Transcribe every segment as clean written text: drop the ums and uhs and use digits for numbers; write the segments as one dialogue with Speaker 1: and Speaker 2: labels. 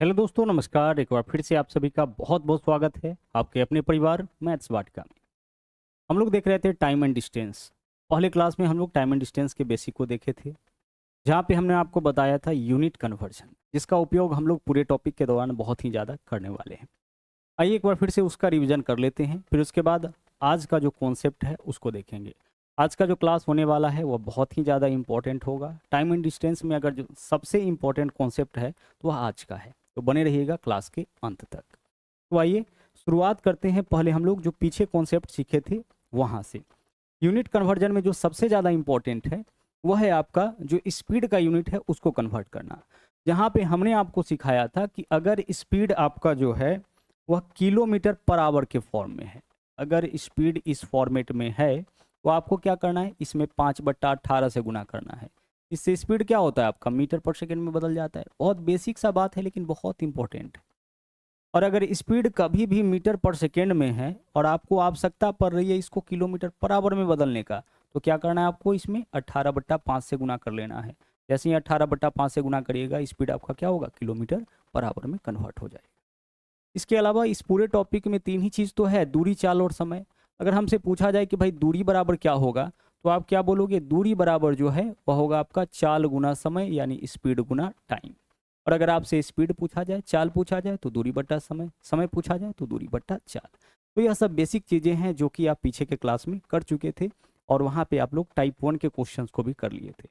Speaker 1: Hello दोस्तों, नमस्कार। एक बार फिर से आप सभी का बहुत बहुत स्वागत है आपके अपने परिवार मैथ्स वाटिका में। हम लोग देख रहे थे टाइम एंड डिस्टेंस। पहले क्लास में हम लोग टाइम एंड डिस्टेंस के बेसिक को देखे थे, जहाँ पे हमने आपको बताया था यूनिट कन्वर्जन, जिसका उपयोग हम लोग पूरे टॉपिक के दौरान बहुत ही ज़्यादा करने वाले हैं। आइए एक बार फिर से उसका रिवीजन कर लेते हैं, फिर उसके बाद आज का जो कॉन्सेप्ट है उसको देखेंगे। आज का जो क्लास होने वाला है वह बहुत ही ज़्यादा इंपॉर्टेंट होगा। टाइम एंड डिस्टेंस में अगर जो सबसे इम्पॉर्टेंट कॉन्सेप्ट है तो वह आज का है, तो बने रहिएगा क्लास के अंत तक। तो आइए शुरुआत करते हैं। पहले हम लोग जो पीछे कॉन्सेप्ट सीखे थे वहाँ से। यूनिट कन्वर्जन में जो सबसे ज़्यादा इम्पॉर्टेंट है वह है आपका जो स्पीड का यूनिट है उसको कन्वर्ट करना। जहाँ पे हमने आपको सिखाया था कि अगर स्पीड आपका जो है वह किलोमीटर पर आवर के फॉर्म में है, अगर स्पीड इस फॉर्मेट में है तो आपको क्या करना है, इसमें 5/18 से गुना करना है। इससे स्पीड क्या होता है आपका मीटर पर सेकंड में बदल जाता है। बहुत बेसिक सा बात है लेकिन बहुत इंपॉर्टेंट है। और अगर स्पीड कभी भी मीटर पर सेकेंड में है और आपको आवश्यकता पड़ रही है इसको किलोमीटर पर आवर में बदलने का, तो क्या करना है आपको, इसमें 18/5 से गुना कर लेना है। जैसे ही 18/5 से गुना करिएगा स्पीड आपका क्या होगा, किलोमीटर पर आवर में कन्वर्ट हो जाएगा। इसके अलावा इस पूरे टॉपिक में तीन ही चीज़ तो है, दूरी, चाल और समय। अगर हमसे पूछा जाए कि भाई दूरी बराबर क्या होगा, तो आप क्या बोलोगे, दूरी बराबर जो है वह होगा आपका चाल गुना समय, यानी स्पीड गुना टाइम। और अगर आपसे स्पीड पूछा जाए, चाल पूछा जाए तो दूरी बट्टा समय, समय पूछा जाए तो दूरी बट्टा चाल। तो यह सब बेसिक चीज़ें हैं जो कि आप पीछे के क्लास में कर चुके थे और वहाँ पे आप लोग टाइप 1 के क्वेश्चंस को भी कर लिए थे।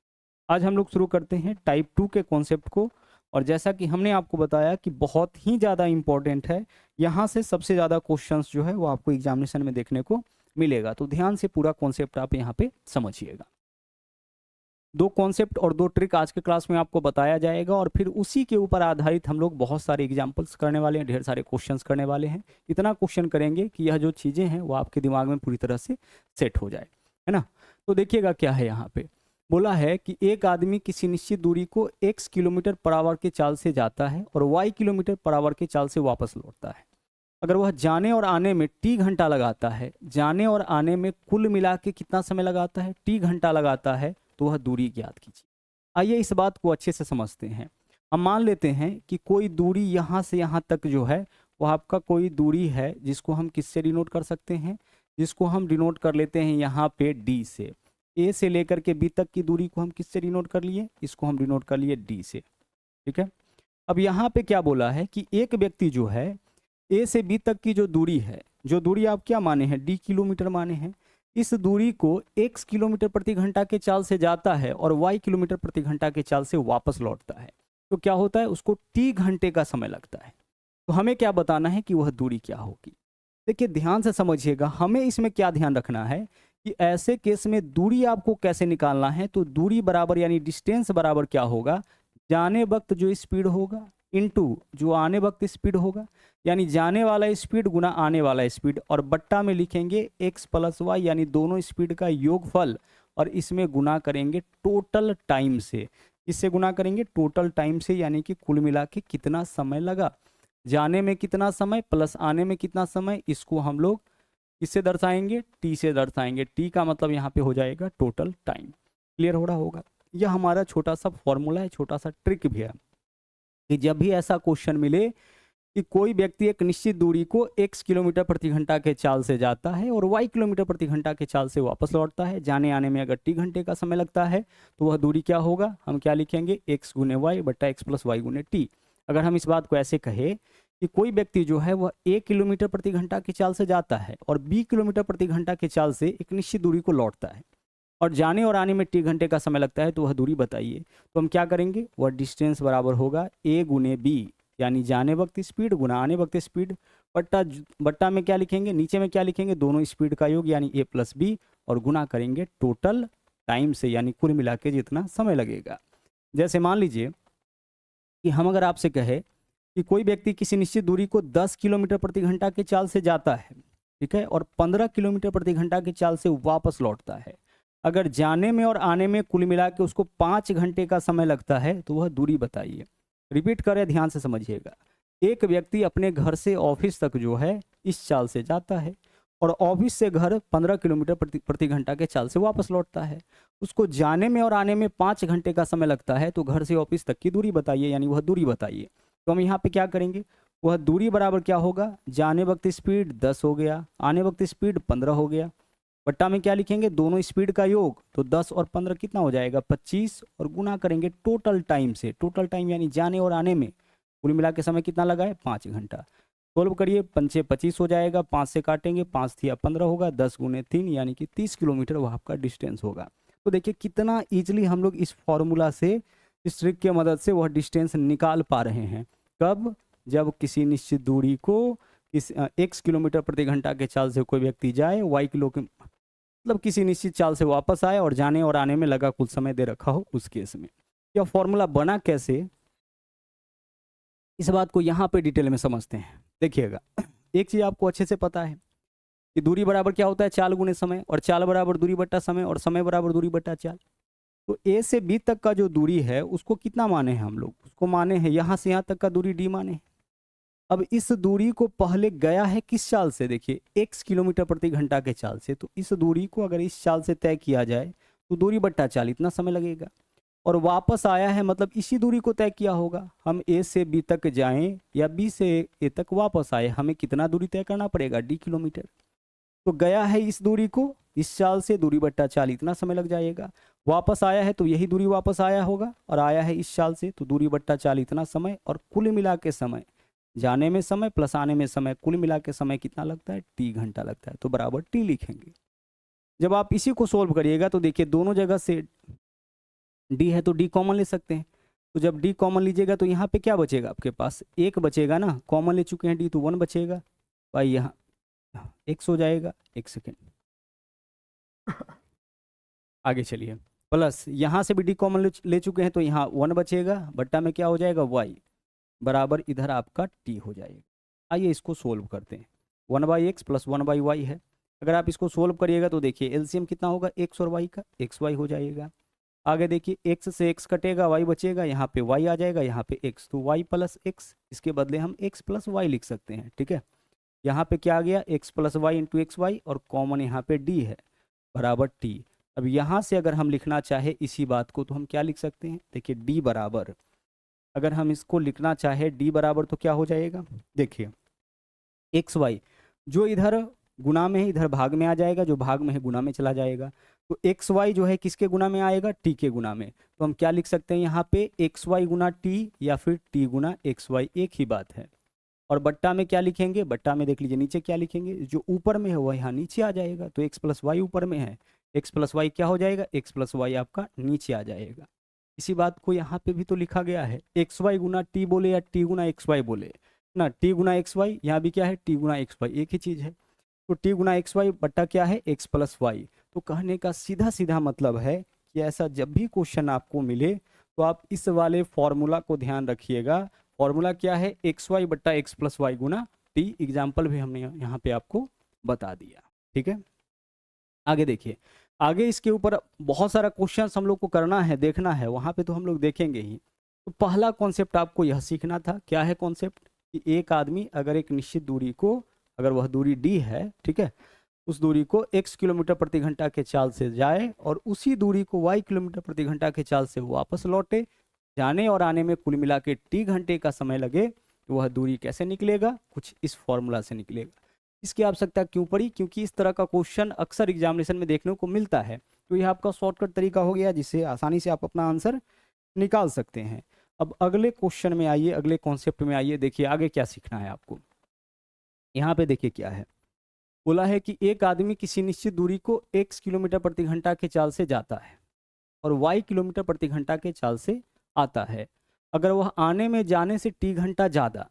Speaker 1: आज हम लोग शुरू करते हैं टाइप 2 के कॉन्सेप्ट को। और जैसा कि हमने आपको बताया कि बहुत ही ज़्यादा इम्पोर्टेंट है, यहाँ से सबसे ज़्यादा क्वेश्चंस जो है वो आपको एग्जामिनेशन में देखने को मिलेगा। तो ध्यान से पूरा कॉन्सेप्ट आप यहाँ पे समझिएगा। दो कॉन्सेप्ट और दो ट्रिक आज के क्लास में आपको बताया जाएगा और फिर उसी के ऊपर आधारित हम लोग बहुत सारे एग्जाम्पल्स करने वाले हैं, ढेर सारे क्वेश्चंस करने वाले हैं। इतना क्वेश्चन करेंगे कि यह जो चीज़ें हैं वो आपके दिमाग में पूरी तरह से सेट हो जाए, है ना। तो देखिएगा क्या है, यहाँ पे बोला है कि एक आदमी किसी निश्चित दूरी को x किलोमीटर पर आवर के चाल से जाता है और y किलोमीटर पर आवर के चाल से वापस लौटता है। अगर वह जाने और आने में t घंटा लगाता है, जाने और आने में कुल मिला के कितना समय लगाता है, t घंटा लगाता है, तो वह दूरी ज्ञात कीजिए। आइए इस बात को अच्छे से समझते हैं। हम मान लेते हैं कि कोई दूरी यहाँ से यहाँ तक जो है वह आपका कोई दूरी है जिसको हम किससे डिनोट कर सकते हैं, जिसको हम डिनोट कर लेते हैं यहाँ पे d से। ए से लेकर के बी तक की दूरी को हम किससे डिनोट कर लिए, इसको हम डिनोट कर लिए डी से। ठीक है। अब यहाँ पे क्या बोला है कि एक व्यक्ति जो है ए से बी तक की जो दूरी है, जो दूरी आप क्या माने हैं, डी किलोमीटर माने हैं, इस दूरी को x किलोमीटर प्रति घंटा के चाल से जाता है और y किलोमीटर प्रति घंटा के चाल से वापस लौटता है। तो क्या होता है, उसको t घंटे का समय लगता है। तो हमें क्या बताना है कि वह दूरी क्या होगी। देखिए ध्यान से समझिएगा, हमें इसमें क्या ध्यान रखना है कि ऐसे केस में दूरी आपको कैसे निकालना है। तो दूरी बराबर यानी डिस्टेंस बराबर क्या होगा, जाने वक्त जो स्पीड होगा इनटू जो आने वक्त स्पीड होगा, यानी जाने वाला स्पीड गुना आने वाला स्पीड, और बट्टा में लिखेंगे x प्लस वाई यानी दोनों स्पीड का योगफल, और इसमें गुना करेंगे टोटल टाइम से। इससे गुना करेंगे टोटल टाइम से, यानी कि कुल मिला के कितना समय लगा, जाने में कितना समय प्लस आने में कितना समय, इसको हम लोग किससे दर्शाएंगे, टी से दर्शाएंगे। टी का मतलब यहाँ पे हो जाएगा टोटल टाइम। क्लियर हो रहा होगा। यह हमारा छोटा सा फॉर्मूला है, छोटा सा ट्रिक भी है कि जब भी ऐसा क्वेश्चन मिले कि कोई व्यक्ति एक निश्चित दूरी को x किलोमीटर प्रति घंटा के चाल से जाता है और y किलोमीटर प्रति घंटा के चाल से वापस लौटता है, जाने आने में अगर t घंटे का समय लगता है, तो वह दूरी क्या होगा, हम क्या लिखेंगे, x गुने वाई बट्टा x प्लस वाई गुने टी। अगर हम इस बात को ऐसे कहे कि कोई व्यक्ति जो है वह a किलोमीटर प्रति घंटा की चाल से जाता है और b किलोमीटर प्रति घंटा की चाल से एक निश्चित दूरी को लौटता है और जाने और आने में t घंटे का समय लगता है, तो वह दूरी बताइए। तो हम क्या करेंगे, वह डिस्टेंस बराबर होगा a गुने b, यानी जाने वक्त स्पीड गुना आने वक्त स्पीड, बट्टा में क्या लिखेंगे, नीचे में क्या लिखेंगे, दोनों स्पीड का योग यानी a प्लस बी, और गुना करेंगे टोटल टाइम से, यानी कुल मिला के जितना समय लगेगा। जैसे मान लीजिए कि हम अगर आपसे कहे कि कोई व्यक्ति किसी निश्चित दूरी को 10 किलोमीटर प्रति घंटा के चाल से जाता है, ठीक है, और 15 किलोमीटर प्रति घंटा की चाल से वापस लौटता है। अगर जाने में और आने में कुल मिला के उसको 5 घंटे का समय लगता है, तो वह दूरी बताइए। रिपीट करें, ध्यान से समझिएगा। एक व्यक्ति अपने घर से ऑफिस तक जो है इस चाल से जाता है और ऑफिस से घर 15 किलोमीटर प्रति घंटा के चाल से वापस लौटता है। उसको जाने में और आने में 5 घंटे का समय लगता है, तो घर से ऑफिस तक की दूरी बताइए, यानी वह दूरी बताइए। तो हम यहाँ पे क्या करेंगे, वह दूरी बराबर क्या होगा, जाने वक्त स्पीड 10 हो गया, आने वक्त स्पीड 15 हो गया, बट्टा में क्या लिखेंगे, दोनों स्पीड का योग, तो 10 और 15 कितना हो जाएगा 25, और गुना करेंगे टोटल टाइम से, टोटल टाइम यानी जाने और आने में कुल मिला के समय कितना लगा है 5 घंटा। सोल्व करिए, 5 25 हो जाएगा, 5 से काटेंगे, 5 थिया 15 होगा, 10 गुने 3 यानी कि 30 किलोमीटर वह आपका डिस्टेंस होगा। तो देखिए कितना ईजिली हम लोग इस फॉर्मूला से, इस ट्रिक की मदद से वह डिस्टेंस निकाल पा रहे हैं। कब, जब किसी निश्चित दूरी को इस x किलोमीटर प्रति घंटा के चाल से कोई व्यक्ति जाए, y किलो मतलब किसी निश्चित चाल से वापस आए और जाने और आने में लगा कुल समय दे रखा हो, उस केस में। यह फॉर्मूला बना कैसे, इस बात को यहाँ पे डिटेल में समझते हैं। देखिएगा, एक चीज आपको अच्छे से पता है कि दूरी बराबर क्या होता है, चाल गुने समय, और चाल बराबर दूरी बट्टा समय, और समय बराबर दूरी बट्टा चाल। तो ए से बी तक का जो दूरी है उसको कितना माने हैं हम लोग, उसको माने हैं यहाँ से यहाँ तक का दूरी डी माने हैं। अब इस दूरी को पहले गया है किस चाल से, देखिए x किलोमीटर प्रति घंटा के चाल से, तो इस दूरी को अगर इस चाल से तय किया जाए तो दूरी बट्टा चाल इतना समय लगेगा, और वापस आया है मतलब इसी दूरी को तय किया होगा। हम a से b तक जाएं या b से a तक वापस आए, हमें कितना दूरी तय करना पड़ेगा, d किलोमीटर। तो गया है इस दूरी को इस चाल से, दूरी बट्टा चाल इतना समय लग जाएगा, वापस आया है तो यही दूरी वापस आया होगा, और आया है इस चाल से तो दूरी बट्टा चाल इतना समय, और कुल मिला के समय, जाने में समय प्लस आने में समय, कुल मिला के समय कितना लगता है, t घंटा लगता है, तो बराबर t लिखेंगे। जब आप इसी को सोल्व करिएगा तो देखिए दोनों जगह से d है तो d कॉमन ले सकते हैं, तो जब d कॉमन लीजिएगा तो यहाँ पे क्या बचेगा आपके पास, एक बचेगा ना, कॉमन ले चुके हैं d तो 1 बचेगा, भाई यहाँ x हो जाएगा, एक सेकेंड आगे चलिए, प्लस यहाँ से भी d कॉमन ले चुके हैं तो यहाँ 1 बचेगा, बट्टा में क्या हो जाएगा y बराबर इधर आपका t हो जाएगा। आइए इसको सोल्व करते हैं, 1/x प्लस 1/y है, अगर आप इसको सोल्व करिएगा तो देखिए एलसीएम कितना होगा x और y का, xy हो जाएगा। आगे देखिए x से x कटेगा, y बचेगा, यहाँ पे y आ जाएगा, यहाँ पे x, तो y प्लस x, इसके बदले हम x प्लस y लिख सकते हैं, ठीक है। यहाँ पे क्या आ गया, x plus Y into X Y, और कॉमन यहाँ पे d है बराबर t। अब यहाँ से अगर हम लिखना चाहे इसी बात को तो हम क्या लिख सकते हैं, देखिए d बराबर, अगर हम इसको लिखना चाहे d बराबर तो क्या हो जाएगा, देखिए एक्स वाई जो इधर गुना में है इधर भाग में आ जाएगा, जो भाग में है गुना में चला जाएगा, तो एक्स वाई जो है किसके गुना में आएगा, टी के गुना में, तो हम क्या लिख सकते हैं यहाँ पे एक्स वाई गुना टी या फिर टी गुना एक्स वाई, एक ही बात है। और बट्टा में क्या लिखेंगे, बट्टा में देख लीजिए नीचे क्या लिखेंगे, जो ऊपर में है वह यहाँ नीचे आ जाएगा, तो एक्स प्लस वाई ऊपर में है, एक्स प्लस वाई क्या हो जाएगा, एक्स प्लस वाई आपका नीचे आ जाएगा। इसी बात को यहाँ पे भी तो लिखा गया है, एक्स वाई गुना टी बोले या टी गुना एक्स वाई बोले ना, टी गुना एक्स वाई, यहाँ भी क्या है टी गुना एक्स वाई, एक ही चीज़ है, तो टी गुना एक्स वाई बट्टा क्या है एक्स प्लस वाई। तो कहने का सीधा सीधा मतलब है कि ऐसा जब भी क्वेश्चन आपको मिले तो आप इस वाले फॉर्मूला को ध्यान रखिएगा। फॉर्मूला क्या है, एक्स वाई बट्टा एक्स प्लस वाई गुना टी, एग्जाम्पल भी हमने यहाँ पे आपको बता दिया, ठीक है। आगे देखिए, आगे इसके ऊपर बहुत सारा क्वेश्चन हम लोग को करना है, देखना है, वहाँ पे तो हम लोग देखेंगे ही। तो पहला कॉन्सेप्ट आपको यह सीखना था, क्या है कॉन्सेप्ट, कि एक आदमी अगर एक निश्चित दूरी को, अगर वह दूरी d है, ठीक है, उस दूरी को x किलोमीटर प्रति घंटा के चाल से जाए और उसी दूरी को y किलोमीटर प्रति घंटा के चाल से वापस लौटे, जाने और आने में कुल मिला के t घंटे का समय लगे, तो वह दूरी कैसे निकलेगा, कुछ इस फॉर्मूला से निकलेगा। इसकी आवश्यकता क्यों पड़ी, क्योंकि इस तरह का क्वेश्चन अक्सर एग्जामिनेशन में देखने को मिलता है, तो यह आपका शॉर्टकट तरीका हो गया जिससे आसानी से आप अपना आंसर निकाल सकते हैं। अब अगले क्वेश्चन में आइए, अगले कॉन्सेप्ट में आइए, देखिए आगे क्या सीखना है आपको। यहाँ पे देखिए क्या है, बोला है कि एक आदमी किसी निश्चित दूरी को x किलोमीटर प्रति घंटा के चाल से जाता है और y किलोमीटर प्रति घंटा के चाल से आता है, अगर वह आने में जाने से t घंटा ज़्यादा,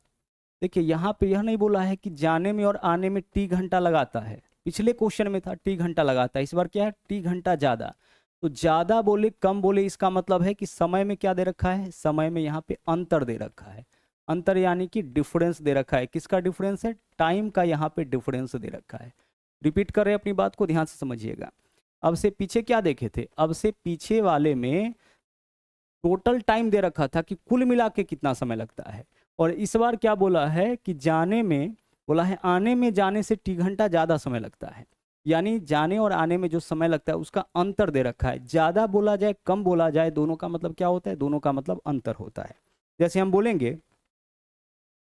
Speaker 1: देखिए यहाँ पे यह नहीं बोला है कि जाने में और आने में t घंटा लगाता है, पिछले क्वेश्चन में था t घंटा लगाता है, इस बार क्या है t घंटा ज़्यादा। तो ज़्यादा बोले कम बोले इसका मतलब है कि समय में क्या दे रखा है, समय में यहाँ पे अंतर दे रखा है, अंतर यानी कि डिफरेंस दे रखा है। किसका डिफरेंस है, टाइम का यहाँ पे डिफरेंस दे रखा है। रिपीट कर रहे हैं अपनी बात को, ध्यान से समझिएगा। अब से पीछे क्या देखे थे, अब से पीछे वाले में टोटल टाइम दे रखा था कि कुल मिला के कितना समय लगता है, और इस बार क्या बोला है कि जाने में, बोला है आने में जाने से t घंटा ज़्यादा समय लगता है, यानी जाने और आने में जो समय लगता है उसका अंतर दे रखा है। ज़्यादा बोला जाए कम बोला जाए, दोनों का मतलब क्या होता है, दोनों का मतलब अंतर होता है। जैसे हम बोलेंगे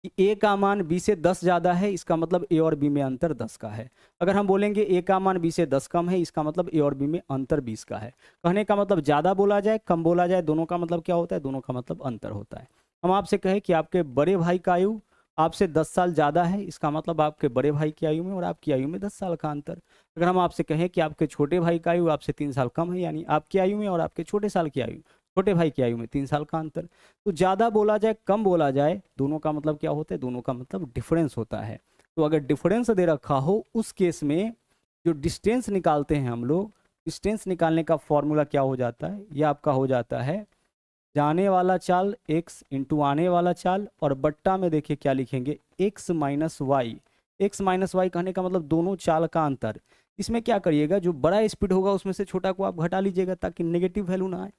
Speaker 1: कि ए का मान बी से 10 ज़्यादा है, इसका मतलब ए और बी में अंतर 10 का है। अगर हम बोलेंगे ए का मान बी से 10 कम है, इसका मतलब ए और बी में अंतर 20 का है। कहने का मतलब ज़्यादा बोला जाए कम बोला जाए, दोनों का मतलब क्या होता है? दोनों का मतलब अंतर होता है। हम आपसे कहें कि आपके बड़े भाई का आयु आपसे 10 साल ज़्यादा है, इसका मतलब आपके बड़े भाई की आयु में और आपकी आयु में 10 साल का अंतर। अगर हम आपसे कहें कि आपके छोटे भाई का आयु आपसे 3 साल कम है, यानी आपकी आयु में और आपके छोटे भाई की आयु में 3 साल का अंतर। तो ज़्यादा बोला जाए कम बोला जाए, दोनों का मतलब क्या होता है? दोनों का मतलब डिफरेंस होता है। तो अगर डिफरेंस दे रखा हो उस केस में जो डिस्टेंस निकालते हैं हम लोग, डिस्टेंस निकालने का फॉर्मूला क्या हो जाता है? ये आपका हो जाता है जाने वाला चाल x इंटू आने वाला चाल, और बट्टा में देखिए क्या लिखेंगे? x minus Y. X minus Y कहने का मतलब दोनों चाल का अंतर। इसमें क्या करिएगा, जो बड़ा स्पीड होगा उसमें से छोटा को आप घटा लीजिएगा ताकि नेगेटिव वैल्यू ना आए।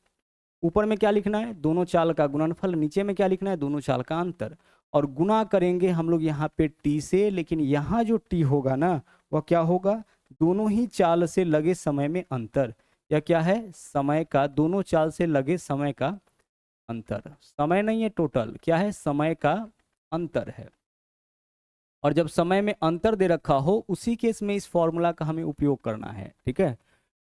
Speaker 1: ऊपर में क्या लिखना है? दोनों चाल का गुणनफल। नीचे में क्या लिखना है? दोनों चाल का अंतर। और गुना करेंगे हम लोग यहाँ पे t से, लेकिन यहाँ जो t होगा ना वह क्या होगा? दोनों ही चाल से लगे समय में अंतर। या क्या है? समय का, दोनों चाल से लगे समय का अंतर। समय नहीं है टोटल, क्या है? समय का अंतर है। और जब समय में अंतर दे रखा हो उसी केस में इस फॉर्मूला का हमें उपयोग करना है। ठीक है,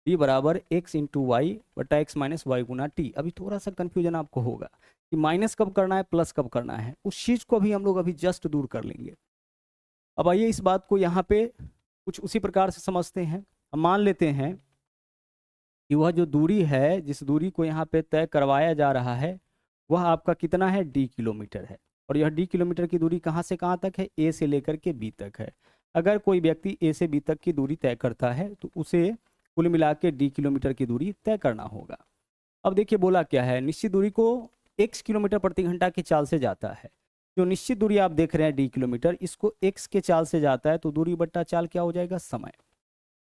Speaker 1: टी बराबर एक्स इंटू वाई बटा एक्स माइनस वाई गुना टी। अभी थोड़ा सा कंफ्यूजन आपको होगा कि माइनस कब करना है प्लस कब करना है, उस चीज को भी हम लोग अभी जस्ट दूर कर लेंगे। अब आइए इस बात को यहाँ पे कुछ उसी प्रकार से समझते हैं। हम मान लेते हैं कि वह जो दूरी है, जिस दूरी को यहाँ पे तय करवाया जा रहा है, वह आपका कितना है? d किलोमीटर है। और यह d किलोमीटर की दूरी कहाँ से कहाँ तक है? a से लेकर के b तक है। अगर कोई व्यक्ति a से b तक की दूरी तय करता है तो उसे कुल मिला के d किलोमीटर की दूरी तय करना होगा। अब देखिए बोला क्या है? निश्चित दूरी को x किलोमीटर प्रति घंटा की चाल से जाता है। जो निश्चित दूरी आप देख रहे हैं d किलोमीटर, इसको x के चाल से जाता है तो दूरी बट्टा चाल क्या हो जाएगा? समय।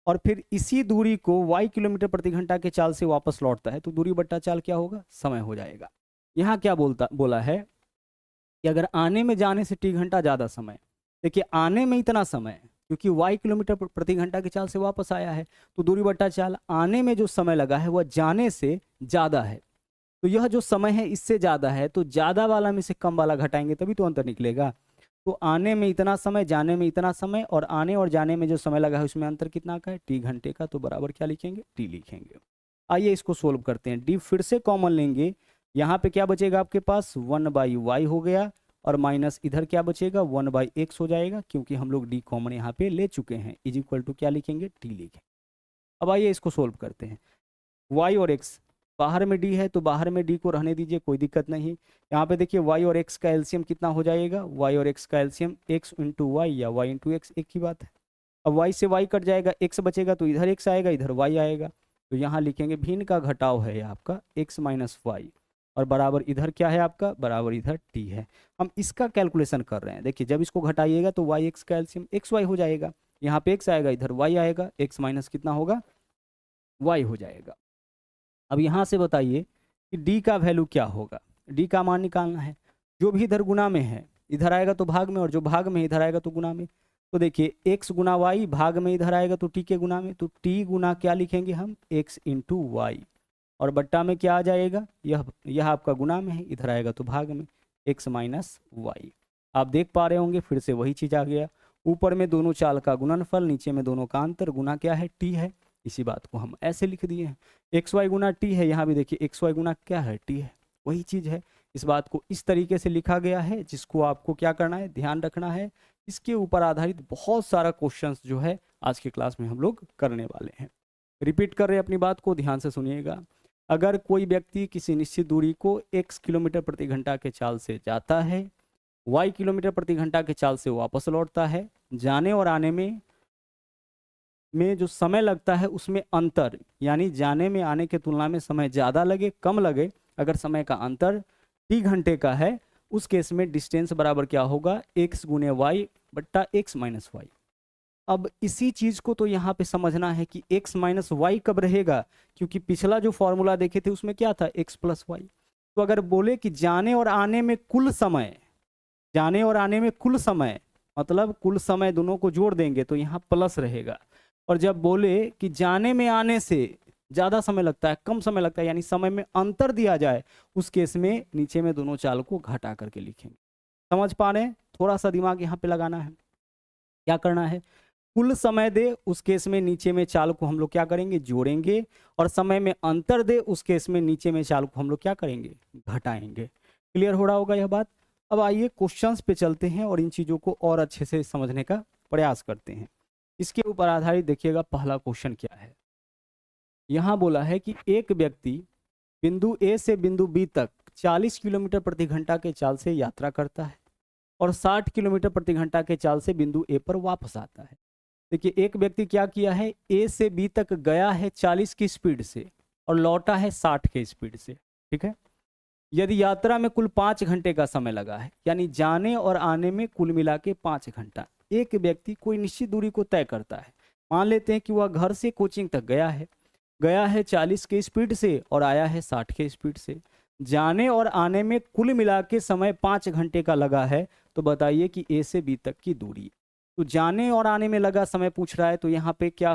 Speaker 1: और फिर इसी दूरी को y किलोमीटर प्रति घंटा के चाल से वापस लौटता है तो दूरी बट्टा चाल क्या होगा? समय हो जाएगा। यहाँ क्या बोला है कि अगर आने में जाने से t घंटा ज़्यादा समय, देखिए आने में इतना समय, क्योंकि y किलोमीटर प्रति घंटा की चाल से वापस आया है तो दूरी बट्टा चाल, आने में जो समय लगा है वह जाने से ज़्यादा है। तो यह जो समय है इससे ज़्यादा है, तो ज़्यादा वाला में से कम वाला घटाएंगे तभी तो अंतर निकलेगा। तो आने में इतना समय, जाने में इतना समय, और आने और जाने में जो समय लगा है उसमें अंतर कितना का है? t घंटे का। तो बराबर क्या लिखेंगे? t लिखेंगे। आइए इसको सोल्व करते हैं। d फिर से कॉमन लेंगे, यहाँ पे क्या बचेगा आपके पास? 1/y हो गया, और माइनस इधर क्या बचेगा? 1/x हो जाएगा, क्योंकि हम लोग d कॉमन यहाँ पे ले चुके हैं। इज इक्वल टू क्या लिखेंगे? t लिखेंगे। अब आइए इसको सोल्व करते हैं। y और x, बाहर में d है तो बाहर में d को रहने दीजिए, कोई दिक्कत नहीं। यहाँ पे देखिए y और x का एलसीएम कितना हो जाएगा? y और x का एलसीएम x इंटू वाई या y इंटू एक्स, एक ही बात है। अब y से y कट जाएगा, x बचेगा तो इधर x आएगा, इधर y आएगा। तो यहाँ लिखेंगे भिन्न का घटाव है आपका x माइनस वाई, और बराबर इधर क्या है आपका? बराबर इधर t है। हम इसका कैलकुलेशन कर रहे हैं। देखिए जब इसको घटाइएगा तो y x का एलसीएम x y हो जाएगा, यहाँ पे x आएगा, इधर y आएगा, x माइनस कितना होगा? y हो जाएगा। अब यहाँ से बताइए कि d का वैल्यू क्या होगा? d का मान निकालना है। जो भी इधर गुना में है इधर आएगा तो भाग में, और जो भाग में इधर आएगा तो गुना में। तो देखिए x गुना वाई, भाग में इधर आएगा तो t के गुना में, तो t गुना क्या लिखेंगे हम? x इंटू वाई, और बट्टा में क्या आ जाएगा? यह आपका गुना में है, इधर आएगा तो भाग में, x माइनस वाई। आप देख पा रहे होंगे फिर से वही चीज़ आ गया। ऊपर में दोनों चाल का गुणनफल, नीचे में दोनों का अंतर, गुना क्या है? t है। इसी बात को हम ऐसे लिख दिए हैं। एक्स वाई गुना टी है, यहाँ भी देखिए एक्स वाई गुना क्या है? टी है, वही चीज़ है। इस बात को इस तरीके से लिखा गया है, जिसको आपको क्या करना है? ध्यान रखना है। इसके ऊपर आधारित बहुत सारा क्वेश्चंस जो है आज की क्लास में हम लोग करने वाले हैं। रिपीट कर रहे हैं अपनी बात को, ध्यान से सुनिएगा। अगर कोई व्यक्ति किसी निश्चित दूरी को x किलोमीटर प्रति घंटा के चाल से जाता है, y किलोमीटर प्रति घंटा के चाल से वापस लौटता है, जाने और आने में जो समय लगता है उसमें अंतर, यानी जाने में आने के तुलना में समय ज़्यादा लगे कम लगे, अगर समय का अंतर t घंटे का है, उस केस में डिस्टेंस बराबर क्या होगा? x गुने वाई बट्टा एक्स माइनस वाई। अब इसी चीज़ को तो यहाँ पे समझना है कि x माइनस वाई कब रहेगा, क्योंकि पिछला जो फॉर्मूला देखे थे उसमें क्या था? x plus Y. तो अगर बोले कि जाने और आने में कुल समय, जाने और आने में कुल समय मतलब कुल समय दोनों को जोड़ देंगे तो यहाँ प्लस रहेगा। और जब बोले कि जाने में आने से ज़्यादा समय लगता है कम समय लगता है, यानी समय में अंतर दिया जाए, उस केस में नीचे में दोनों चाल को घटा करके लिखेंगे। समझ पा रहे हैं? थोड़ा सा दिमाग यहाँ पे लगाना है। क्या करना है, कुल समय दे उस केस में नीचे में चाल को हम लोग क्या करेंगे, जोड़ेंगे, और समय में अंतर दे उस केस में नीचे में चाल को हम लोग क्या करेंगे, घटाएंगे। क्लियर हो रहा होगा यह बात। अब आइए क्वेश्चंस पे चलते हैं और इन चीज़ों को और अच्छे से समझने का प्रयास करते हैं। इसके ऊपर आधारित देखिएगा पहला क्वेश्चन क्या है। यहाँ बोला है कि एक व्यक्ति बिंदु ए से बिंदु बी तक 40 किलोमीटर प्रति घंटा के चाल से यात्रा करता है और 60 किलोमीटर प्रति घंटा के चाल से बिंदु ए पर वापस आता है। देखिए एक व्यक्ति क्या किया है, ए से बी तक गया है 40 की स्पीड से और लौटा है 60 के स्पीड से। ठीक है, यदि यात्रा में कुल 5 घंटे का समय लगा है, यानी जाने और आने में कुल मिला के 5 घंटा, एक व्यक्ति कोई निश्चित दूरी को तय करता है। मान लेते हैं कि वह घर से कोचिंग तक गया है 40 के स्पीड से और आया है 60 के स्पीड से। जाने और आने में कुल मिला के समय 5 घंटे का लगा है। तो बताइए कि ए से बी तक की दूरी। तो जाने और आने में लगा समय पूछ रहा है, तो यहाँ पे क्या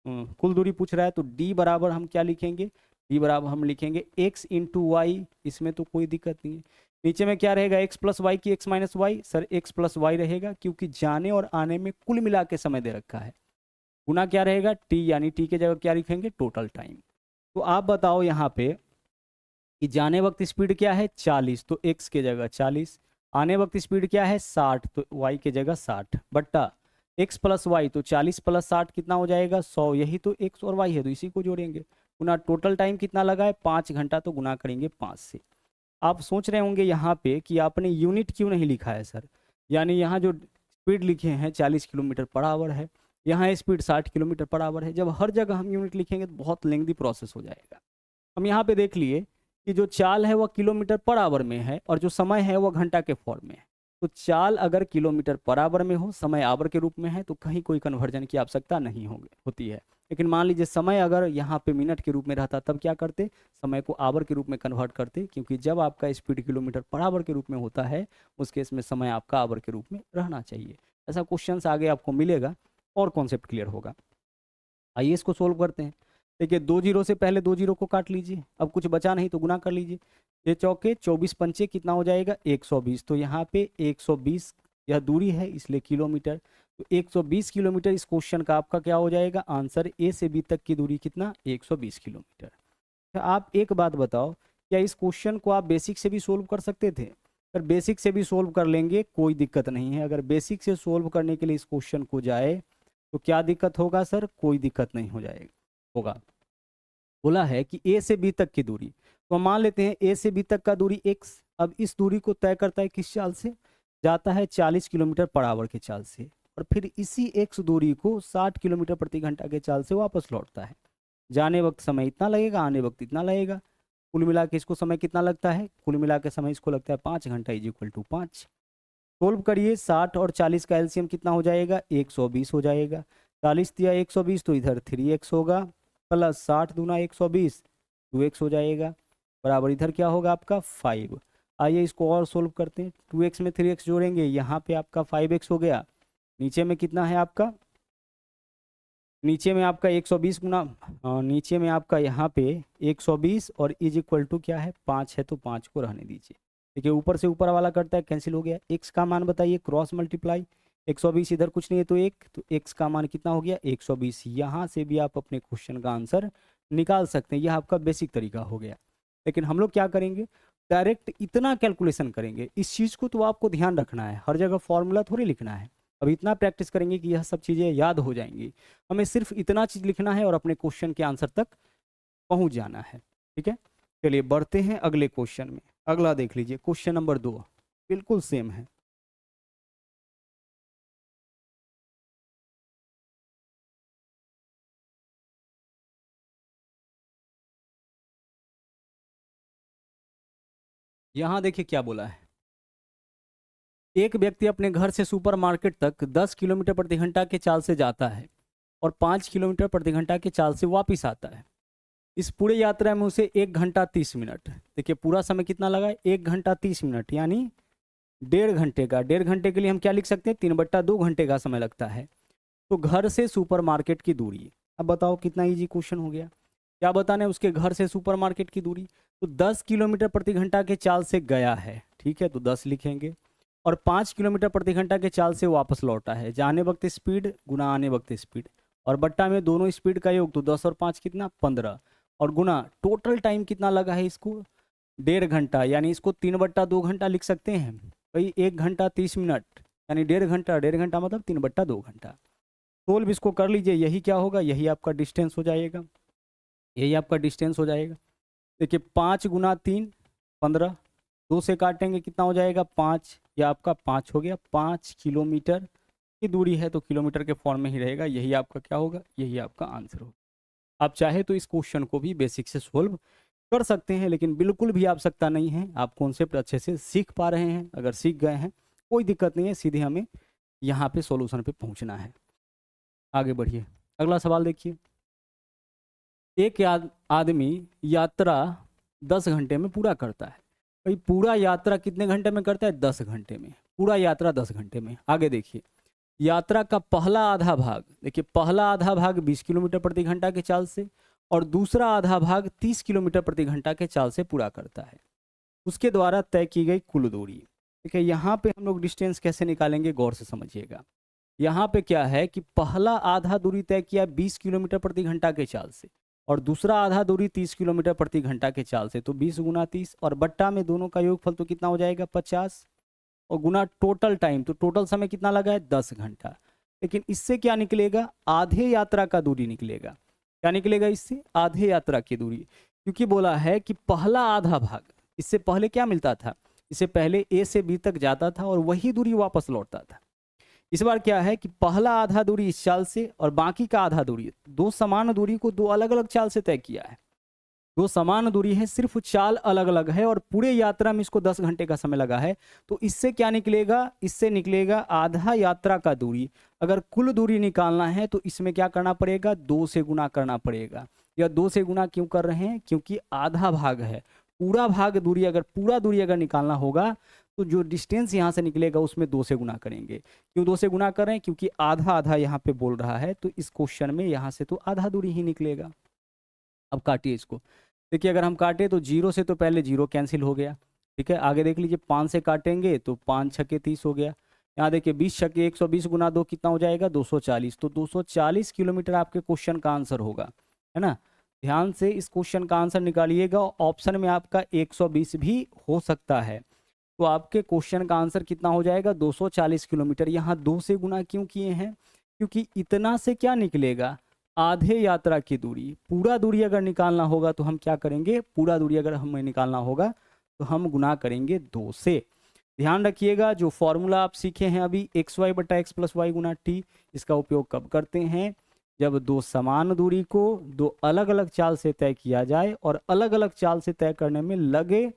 Speaker 1: कुल दूरी पूछ रहा है, तो डी बराबर हम क्या लिखेंगे, डी बराबर हम लिखेंगे x इंटू वाई। इसमें तो कोई दिक्कत नहीं है। नीचे में क्या रहेगा, x प्लस वाई की x minus Y, sir x plus Y रहेगा, क्योंकि जाने और आने में कुल मिला के समय दे रखा है। गुना क्या रहेगा, t, यानी t के जगह क्या लिखेंगे, टोटल टाइम। तो आप बताओ यहाँ पे कि जाने वक्त स्पीड क्या है 40, तो x के जगह 40, आने वक्त स्पीड क्या है 60, तो y के जगह 60 बट्टा x प्लस वाई, तो 40 प्लस 60 कितना हो जाएगा 100। यही तो x और y है, तो इसी को जोड़ेंगे। गुना टोटल टाइम कितना लगा है 5 घंटा, तो गुना करेंगे 5 से। आप सोच रहे होंगे यहाँ पे कि आपने यूनिट क्यों नहीं लिखा है सर, यानी यहाँ जो स्पीड लिखे हैं 40 किलोमीटर पर आवर है, यहाँ स्पीड 60 किलोमीटर पर आवर है। जब हर जगह हम यूनिट लिखेंगे तो बहुत लेंथी प्रोसेस हो जाएगा। हम यहाँ पे देख लिए कि जो चाल है वह किलोमीटर पर आवर में है और जो समय है वह घंटा के फॉर्म में है। तो चाल अगर किलोमीटर पर आवर में हो, समय आवर के रूप में है, तो कहीं कोई कन्वर्जन की आवश्यकता नहीं होती है। लेकिन मान लीजिए समय अगर यहाँ पे मिनट के रूप में रहता, तब क्या करते, समय को आवर के रूप में कन्वर्ट करते, क्योंकि जब आपका स्पीड किलोमीटर पर आवर के रूप में होता है उस केस में समय आपका आवर के रूप में रहना चाहिए। ऐसा क्वेश्चन आगे आपको मिलेगा और कॉन्सेप्ट क्लियर होगा। आइए इसको सोल्व करते हैं। देखिए 2 जीरो से पहले 2 जीरो को काट लीजिए, अब कुछ बचा नहीं तो गुना कर लीजिए। ये चौके 24 पंचे कितना हो जाएगा 120, तो यहाँ पे 120 यह दूरी है इसलिए किलोमीटर, तो 120 किलोमीटर इस क्वेश्चन का आपका क्या हो जाएगा आंसर। ए से बी तक की दूरी कितना 120 किलोमीटर। तो आप एक बात बताओ, क्या इस क्वेश्चन को आप बेसिक से भी सोल्व कर सकते थे? अगर बेसिक से भी सोल्व कर लेंगे कोई दिक्कत नहीं है। अगर बेसिक से सोल्व करने के लिए इस क्वेश्चन को जाए तो क्या दिक्कत होगा सर? कोई दिक्कत नहीं होगा। बोला है कि ए से बी तक की दूरी, तो मान लेते हैं ए से बी तक का दूरी x। अब इस दूरी को तय करता है किस चाल से? जाता है 40 किलोमीटर पर आवर के चाल से, और फिर इसी x दूरी को 60 किलोमीटर प्रति घंटा के चाल से वापस लौटता है। जाने वक्त समय इतना लगेगा, आने वक्त इतना लगेगा। कुल मिला के इसको समय कितना लगता है? कुल मिला के समय इसको लगता है 5 घंटा इज इक्वल टू 5। सोल्व करिए, 60 और 40 का एलसीएम कितना हो जाएगा 120 हो जाएगा। 40 दिया 120, तो इधर 3x होगा, प्लस 60 दूना 120 2x हो जाएगा, बराबर इधर क्या होगा आपका 5। आइए इसको और सोल्व करते हैं। 2x में 3x जोड़ेंगे, यहाँ पे आपका 5x हो गया। नीचे में कितना है आपका, नीचे में आपका 120 गुना, नीचे में आपका यहाँ पे 120 और इज इक्वल टू क्या है 5 है, तो 5 को रहने दीजिए। देखिए ऊपर से ऊपर वाला करता है, कैंसिल हो गया। x का मान बताइए, क्रॉस मल्टीप्लाई 120 इधर कुछ नहीं है तो 1, तो x का मान कितना हो गया 120। यहाँ से भी आप अपने क्वेश्चन का आंसर निकाल सकते हैं, यह आपका बेसिक तरीका हो गया। लेकिन हम लोग क्या करेंगे, डायरेक्ट इतना कैलकुलेशन करेंगे। इस चीज़ को तो आपको ध्यान रखना है, हर जगह फॉर्मूला थोड़ी लिखना है। अब इतना प्रैक्टिस करेंगे कि यह सब चीज़ें याद हो जाएंगी। हमें सिर्फ इतना चीज़ लिखना है और अपने क्वेश्चन के आंसर तक पहुँच जाना है। ठीक है, चलिए बढ़ते हैं अगले क्वेश्चन में। अगला देख लीजिए, क्वेश्चन नंबर 2 बिल्कुल सेम है। यहाँ देखिए क्या बोला है, एक व्यक्ति अपने घर से सुपरमार्केट तक 10 किलोमीटर प्रति घंटा के चाल से जाता है और 5 किलोमीटर प्रति घंटा के चाल से वापस आता है। इस पूरे यात्रा में उसे 1 घंटा 30 मिनट, देखिए पूरा समय कितना लगा है 1 घंटा 30 मिनट, यानी 1.5 घंटे का। 1.5 घंटे के लिए हम क्या लिख सकते हैं 3/2 घंटे का समय लगता है। तो घर से सुपरमार्केट की दूरी, अब बताओ कितना इजी क्वेश्चन हो गया। क्या बताना है, उसके घर से सुपरमार्केट की दूरी। तो 10 किलोमीटर प्रति घंटा के चाल से गया है, ठीक है, तो 10 लिखेंगे। और 5 किलोमीटर प्रति घंटा के चाल से वापस लौटा है। जाने वक्त स्पीड गुना आने वक्त स्पीड, और बट्टा में दोनों स्पीड का योग, तो 10 और 5 कितना 15, और गुना टोटल टाइम कितना लगा है इसको 1.5 घंटा, यानी इसको 3/2 घंटा लिख सकते हैं भाई। 1 घंटा 30 मिनट यानी 1.5 घंटा मतलब 3/2 घंटा। सोल्व इसको कर लीजिए, यही क्या होगा, यही आपका डिस्टेंस हो जाएगा, यही आपका डिस्टेंस हो जाएगा। देखिए 5 गुना 3 15, 2 से काटेंगे कितना हो जाएगा 5, या आपका 5 हो गया। 5 किलोमीटर की दूरी है तो किलोमीटर के फॉर्म में ही रहेगा, यही आपका क्या होगा, यही आपका आंसर होगा। आप चाहे तो इस क्वेश्चन को भी बेसिक से सोल्व कर सकते हैं, लेकिन बिल्कुल भी आवश्यकता नहीं है। आप कॉन्सेप्ट अच्छे से सीख पा रहे हैं, अगर सीख गए हैं कोई दिक्कत नहीं है, सीधे हमें यहाँ पे सॉल्यूशन पे पहुँचना है। आगे बढ़िए, अगला सवाल देखिए। एक आदमी यात्रा 10 घंटे में पूरा करता है। भाई पूरा यात्रा कितने घंटे में करता है, 10 घंटे में। पूरा यात्रा 10 घंटे में। आगे देखिए, यात्रा का पहला आधा भाग, देखिए पहला आधा भाग 20 किलोमीटर प्रति घंटा के चाल से और दूसरा आधा भाग 30 किलोमीटर प्रति घंटा के चाल से पूरा करता है। उसके द्वारा तय की गई कुल दूरी। देखिए यहाँ पे हम लोग डिस्टेंस कैसे निकालेंगे, गौर से समझिएगा। यहाँ पे क्या है कि पहला आधा दूरी तय किया 20 किलोमीटर प्रति घंटा के चाल से और दूसरा आधा दूरी 30 किलोमीटर प्रति घंटा के चाल से, तो 20 गुना 30 और बट्टा में दोनों का योगफल तो कितना हो जाएगा 50, और गुना टोटल टाइम, तो टोटल समय कितना लगा है 10 घंटा। लेकिन इससे क्या निकलेगा, आधे यात्रा का दूरी निकलेगा। क्या निकलेगा इससे, आधे यात्रा की दूरी, क्योंकि बोला है कि पहला आधा भाग, इससे पहले क्या मिलता था, इससे पहले ए से बी तक जाता था और वही दूरी वापस लौटता था। इस बार क्या है कि पहला आधा दूरी इस चाल से और बाकी का आधा दूरी, दो समान दूरी को दो अलग अलग चाल से तय किया है। दो समान दूरी है, सिर्फ चाल अलग अलग है और पूरे यात्रा में इसको 10 घंटे का समय लगा है। तो इससे क्या निकलेगा, इससे निकलेगा आधा यात्रा का दूरी। अगर कुल दूरी निकालना है तो इसमें क्या करना पड़ेगा, 2 से गुना करना पड़ेगा। या 2 से गुना क्यों कर रहे हैं, क्योंकि आधा भाग है। पूरा भाग दूरी, अगर पूरा दूरी अगर निकालना होगा तो जो डिस्टेंस यहाँ से निकलेगा उसमें 2 से गुना करेंगे। क्यों 2 से गुना कर रहे हैं, क्योंकि आधा आधा यहाँ पे बोल रहा है, तो इस क्वेश्चन में यहाँ से तो आधा दूरी ही निकलेगा। अब काटिए इसको। देखिए अगर हम काटे तो 0 से तो पहले 0 कैंसिल हो गया, ठीक है। आगे देख लीजिए 5 से काटेंगे तो 5 छक्के 30 हो गया। यहाँ देखिए 20 छक्के 120 गुना 2 कितना हो जाएगा 240। तो 240 किलोमीटर आपके क्वेश्चन का आंसर होगा, है ना। ध्यान से इस क्वेश्चन का आंसर निकालिएगा। ऑप्शन में आपका 120 भी हो सकता है, तो आपके क्वेश्चन का आंसर कितना हो जाएगा 240 किलोमीटर। यहाँ 2 से गुना क्यों किए हैं, क्योंकि इतना से क्या निकलेगा, आधे यात्रा की दूरी। पूरा दूरी अगर निकालना होगा तो हम क्या करेंगे, पूरा दूरी अगर हमें निकालना होगा तो हम गुना करेंगे 2 से। ध्यान रखिएगा, जो फॉर्मूला आप सीखे हैं अभी XY बटा X प्लस वाई गुना T, इसका उपयोग कब करते हैं, जब दो समान दूरी को दो अलग अलग चाल से तय किया जाए और अलग अलग चाल से तय करने में लगे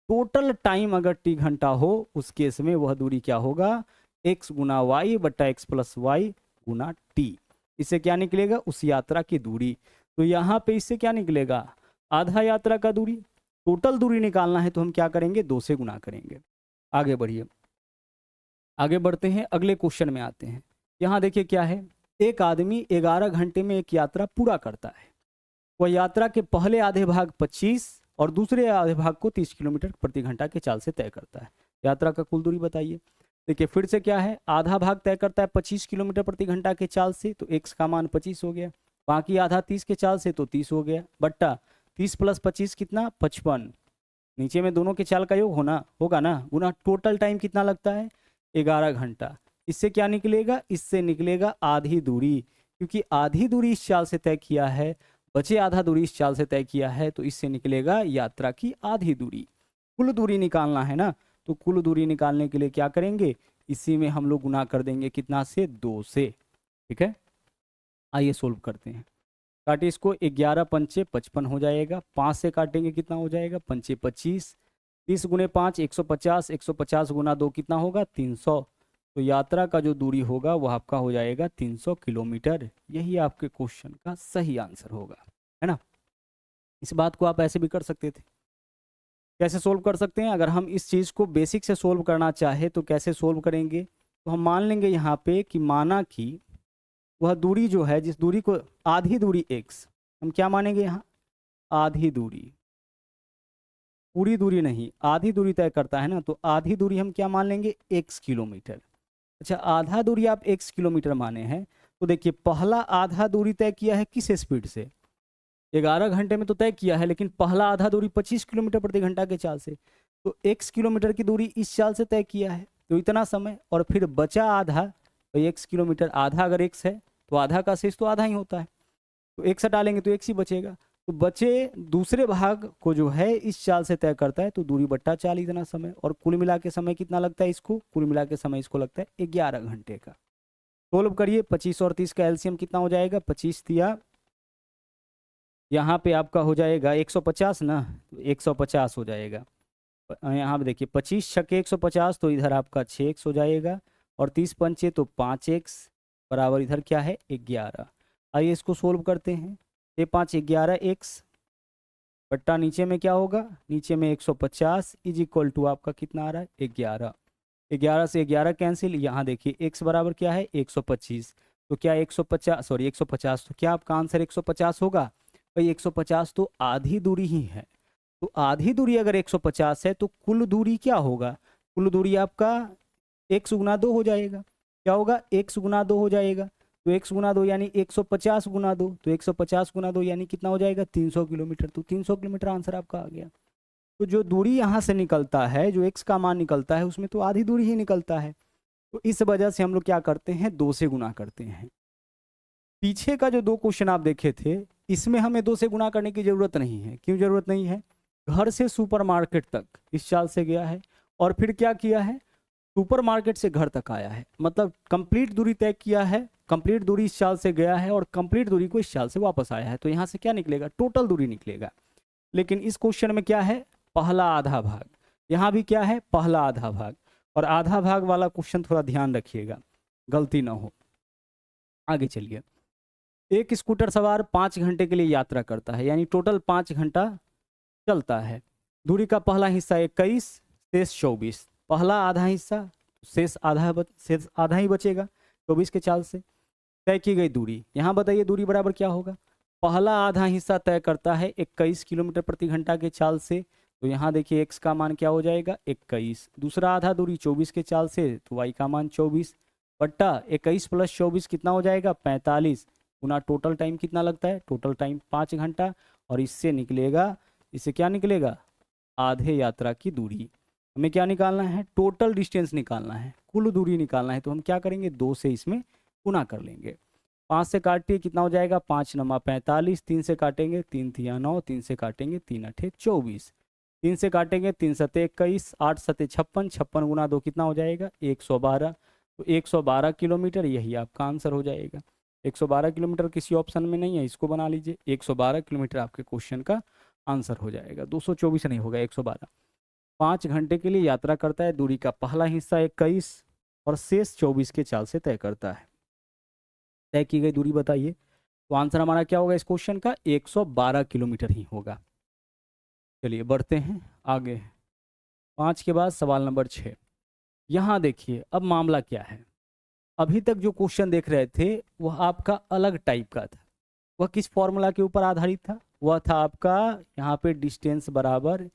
Speaker 1: टोटल टाइम अगर T घंटा हो, उस केस में वह दूरी क्या होगा, X गुना वाई बटा X प्लस वाई गुना T। इससे क्या निकलेगा, उस यात्रा की दूरी। तो यहाँ पे इससे क्या निकलेगा, आधा यात्रा का दूरी। टोटल दूरी निकालना है तो हम क्या करेंगे, 2 से गुना करेंगे। आगे बढ़िए, आगे बढ़ते हैं, अगले क्वेश्चन में आते हैं। यहाँ देखिए क्या है, एक आदमी 11 घंटे में एक यात्रा पूरा करता है। वह यात्रा के पहले आधे भाग 25 और दूसरे आधे भाग को 30 किलोमीटर प्रति घंटा के चाल से तय करता है। यात्रा का कुल दूरी बताइए। देखिए फिर से क्या है, आधा भाग तय करता है 25 किलोमीटर प्रति घंटा के चाल से, तो x का मान 25 हो गया। बाकी आधा 30 के चाल से तो 30 हो गया, बट्टा 30 प्लस 25 कितना 55। नीचे में दोनों के चाल का योग होगा ना, गुना टोटल टाइम कितना लगता है 11 घंटा। इससे क्या निकलेगा, इससे निकलेगा आधी दूरी, क्योंकि आधी दूरी इस चाल से तय किया है, बचे आधा दूरी इस चाल से तय किया है, तो इससे निकलेगा यात्रा की आधी दूरी। कुल दूरी निकालना है ना, तो कुल दूरी निकालने के लिए क्या करेंगे, इसी में हम लोग गुना कर देंगे कितना से, 2 से। ठीक है, आइए सोल्व करते हैं। काटिए इसको, 11 पंचे 55 हो जाएगा। 5 से काटेंगे कितना हो जाएगा, पंचे 25। 30 गुने 5 150, 150 गुना 2 कितना होगा 300। तो यात्रा का जो दूरी होगा वह आपका हो जाएगा 300 किलोमीटर। यही आपके क्वेश्चन का सही आंसर होगा, है ना। इस बात को आप ऐसे भी कर सकते थे। कैसे सोल्व कर सकते हैं, अगर हम इस चीज़ को बेसिक से सोल्व करना चाहे तो कैसे सोल्व करेंगे, तो हम मान लेंगे यहाँ पे कि माना कि वह दूरी जो है, जिस दूरी को आधी दूरी x, हम क्या मानेंगे यहाँ आधी दूरी, पूरी दूरी नहीं, आधी दूरी तय करता है ना, तो आधी दूरी हम क्या मान लेंगे, x किलोमीटर। अच्छा, आधा दूरी आप x किलोमीटर माने हैं, तो देखिए पहला आधा दूरी तय किया है किस स्पीड से, 11 घंटे में तो तय किया है, लेकिन पहला आधा दूरी 25 किलोमीटर प्रति घंटा के चाल से, तो x किलोमीटर की दूरी इस चाल से तय किया है, तो इतना समय। और फिर बचा आधा, तो x किलोमीटर, आधा अगर x है तो आधा का शेष तो आधा ही होता है, तो x हटा लेंगे तो x ही बचेगा, तो बचे दूसरे भाग को जो है इस चाल से तय करता है, तो दूरी बट्टा चाल इतना समय। और कुल मिला के समय कितना लगता है इसको, कुल मिला के समय इसको लगता है 11 घंटे का। सोल्व करिए, 25 और 30 का एलसीएम कितना हो जाएगा, 25 दिया, यहाँ पे आपका हो जाएगा 150 ना, 150 हो जाएगा। यहाँ पे देखिए 25 छक्के 150, तो इधर आपका 6x हो जाएगा, और 30 पंचे तो 5x बराबर इधर क्या है 11। आइए इसको सोल्व करते हैं, ये 5 11x बट्टा नीचे में क्या होगा, नीचे में 150 इज इक्वल टू आपका कितना आ रहा है 11। 11 से 11 कैंसिल, यहाँ देखिए x बराबर क्या है 125, तो क्या 150 तो क्या आपका आंसर 150 होगा भाई। 150 तो आधी दूरी ही है, तो आधी दूरी अगर 150 है तो कुल दूरी क्या होगा, कुल दूरी आपका x गुना 2 हो जाएगा। क्या होगा, x गुना 2 हो जाएगा, तो x गुना 2 यानी 150 गुना 2, तो 150 गुना 2 यानी कितना हो जाएगा 300 किलोमीटर, तो 300 किलोमीटर आंसर आपका आ गया। तो जो दूरी यहाँ से निकलता है, जो x का मान निकलता है, उसमें तो आधी दूरी ही निकलता है, तो इस वजह से हम लोग क्या करते हैं 2 से गुना करते हैं। पीछे का जो 2 क्वेश्चन आप देखे थे, इसमें हमें 2 से गुना करने की जरूरत नहीं है। क्यों जरूरत नहीं है, घर से सुपरमार्केट तक इस चाल से गया है, और फिर क्या किया है, सुपरमार्केट से घर तक आया है, मतलब कंप्लीट दूरी तय किया है, कंप्लीट दूरी इस चाल से गया है, और कंप्लीट दूरी को इस चाल से वापस आया है, तो यहाँ से क्या निकलेगा, टोटल दूरी निकलेगा। लेकिन इस क्वेश्चन में क्या है, पहला आधा भाग, यहाँ भी क्या है पहला आधा भाग, और आधा भाग वाला क्वेश्चन थोड़ा ध्यान रखिएगा, गलती ना हो। आगे चलिए, एक स्कूटर सवार 5 घंटे के लिए यात्रा करता है, यानी टोटल 5 घंटा चलता है। दूरी का पहला हिस्सा 21, शेष 24, पहला आधा हिस्सा, शेष आधा ही बचेगा 24 के चाल से। तय की गई दूरी, यहाँ बताइए दूरी बराबर क्या होगा, पहला आधा हिस्सा तय करता है 21 किलोमीटर प्रति घंटा के चाल से, तो यहाँ देखिए x का मान क्या हो जाएगा 21, दूसरा आधा दूरी 24 के चाल से, तो y का मान 24 बट्टा 21 प्लस 24 कितना हो जाएगा 45, गुना टोटल टाइम कितना लगता है, टोटल टाइम 5 घंटा, और इससे निकलेगा, इससे क्या निकलेगा, आधे यात्रा की दूरी। हमें क्या निकालना है, टोटल डिस्टेंस निकालना है, कुल दूरी निकालना है, तो हम क्या करेंगे 2 से इसमें गुना कर लेंगे। 5 से काटिए कितना हो जाएगा, 5 नमा 45, 3 से काटेंगे 3 तिया 9, 3 से काटेंगे 3 अठे 24, 3 से काटेंगे 3 सते 21, 8 सते 56, 56 गुना 2 कितना हो जाएगा 112, तो 112 किलोमीटर यही आपका आंसर हो जाएगा। 112 किलोमीटर किसी ऑप्शन में नहीं है, इसको बना लीजिए, 112 किलोमीटर आपके क्वेश्चन का आंसर हो जाएगा, 224 नहीं होगा 112। 5 घंटे के लिए यात्रा करता है, दूरी का पहला हिस्सा 21 और शेष 24 के चाल से तय करता है। तय की गई दूरी बताइए, तो आंसर हमारा क्या होगा इस क्वेश्चन का 112 किलोमीटर ही होगा। चलिए बढ़ते हैं आगे, 5 के बाद सवाल नंबर 6। यहाँ देखिए अब मामला क्या है, अभी तक जो क्वेश्चन देख रहे थे वह आपका अलग टाइप का था, वह किस फॉर्मूला के ऊपर आधारित था, वह था आपका यहाँ पे डिस्टेंस बराबर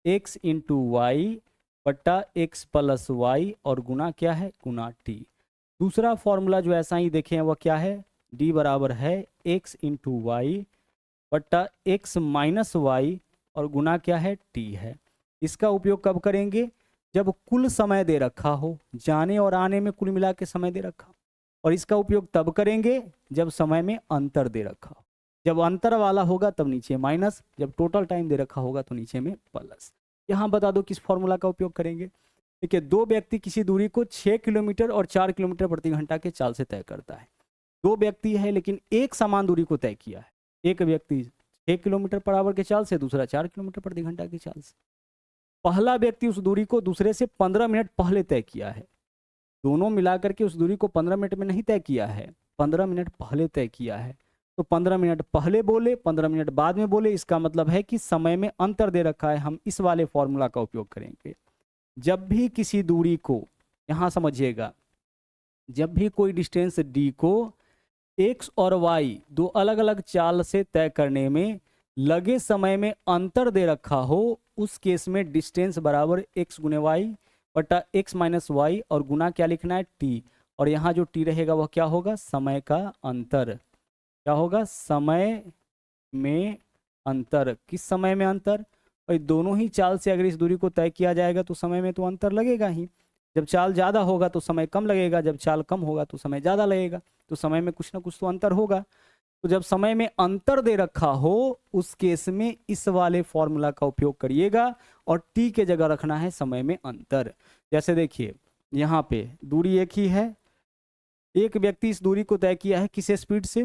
Speaker 1: x इंटू वाई बट्टा एक्स प्लस वाई, और गुना क्या है गुना t। दूसरा फॉर्मूला जो ऐसा ही देखे हैं वह क्या है, d बराबर है x इंटू वाई बट्टा एक्स माइनस वाई, और गुना क्या है t है। इसका उपयोग कब करेंगे, जब कुल समय दे रखा हो, जाने और आने में कुल मिला के समय दे रखा हो, और इसका उपयोग तब करेंगे जब समय में अंतर दे रखा हो। जब अंतर वाला होगा तब नीचे माइनस, जब टोटल टाइम दे रखा होगा तो नीचे में प्लस। यहाँ बता दो किस फॉर्मूला का उपयोग करेंगे। देखिए, 2 व्यक्ति किसी दूरी को 6 किलोमीटर और 4 किलोमीटर प्रति घंटा के चाल से तय करता है। 2 व्यक्ति है लेकिन एक समान दूरी को तय किया है, एक व्यक्ति 6 किलोमीटर पर आवर के चाल से, दूसरा 4 किलोमीटर प्रति घंटा के चाल से। पहला व्यक्ति उस दूरी को दूसरे से 15 मिनट पहले तय किया है, दोनों मिलाकर के उस दूरी को 15 मिनट में नहीं तय किया है, 15 मिनट पहले तय किया है। तो 15 मिनट पहले बोले 15 मिनट बाद में बोले, इसका मतलब है कि समय में अंतर दे रखा है। हम इस वाले फॉर्मूला का उपयोग करेंगे। जब भी किसी दूरी को, यहाँ समझिएगा, जब भी कोई डिस्टेंस d को x और y 2 अलग अलग चाल से तय करने में लगे समय में अंतर दे रखा हो, उस केस में डिस्टेंस बराबर x गुने वाई बटा x माइनस वाई, और गुना क्या लिखना है, t। और यहाँ जो t रहेगा वह क्या होगा, समय का अंतर। क्या होगा, समय में अंतर। किस समय में अंतर, और दोनों ही चाल से अगर इस दूरी को तय किया जाएगा तो समय में तो अंतर लगेगा ही। जब चाल ज़्यादा होगा तो समय कम लगेगा, जब चाल कम होगा तो समय ज़्यादा लगेगा, तो समय में कुछ ना कुछ तो अंतर होगा। तो जब समय में अंतर दे रखा हो उस केस में इस वाले फॉर्मूला का उपयोग करिएगा और टी के जगह रखना है समय में अंतर। जैसे देखिए यहाँ पे दूरी एक ही है, एक व्यक्ति इस दूरी को तय किया है किस स्पीड से,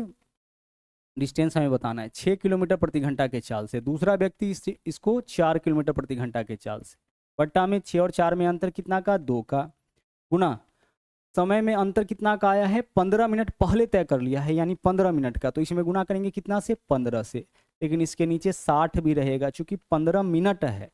Speaker 1: डिस्टेंस हमें बताना है 6 किलोमीटर प्रति घंटा के चाल से, दूसरा व्यक्ति इसको 4 किलोमीटर प्रति घंटा के चाल से, बट्टा में 6 और 4 में अंतर कितना का, 2 का, गुना समय में अंतर कितना का आया है, 15 मिनट पहले तय कर लिया है यानी 15 मिनट का, तो इसमें गुना करेंगे कितना से, 15 से। लेकिन इसके नीचे 60 भी रहेगा चूंकि 15 मिनट है,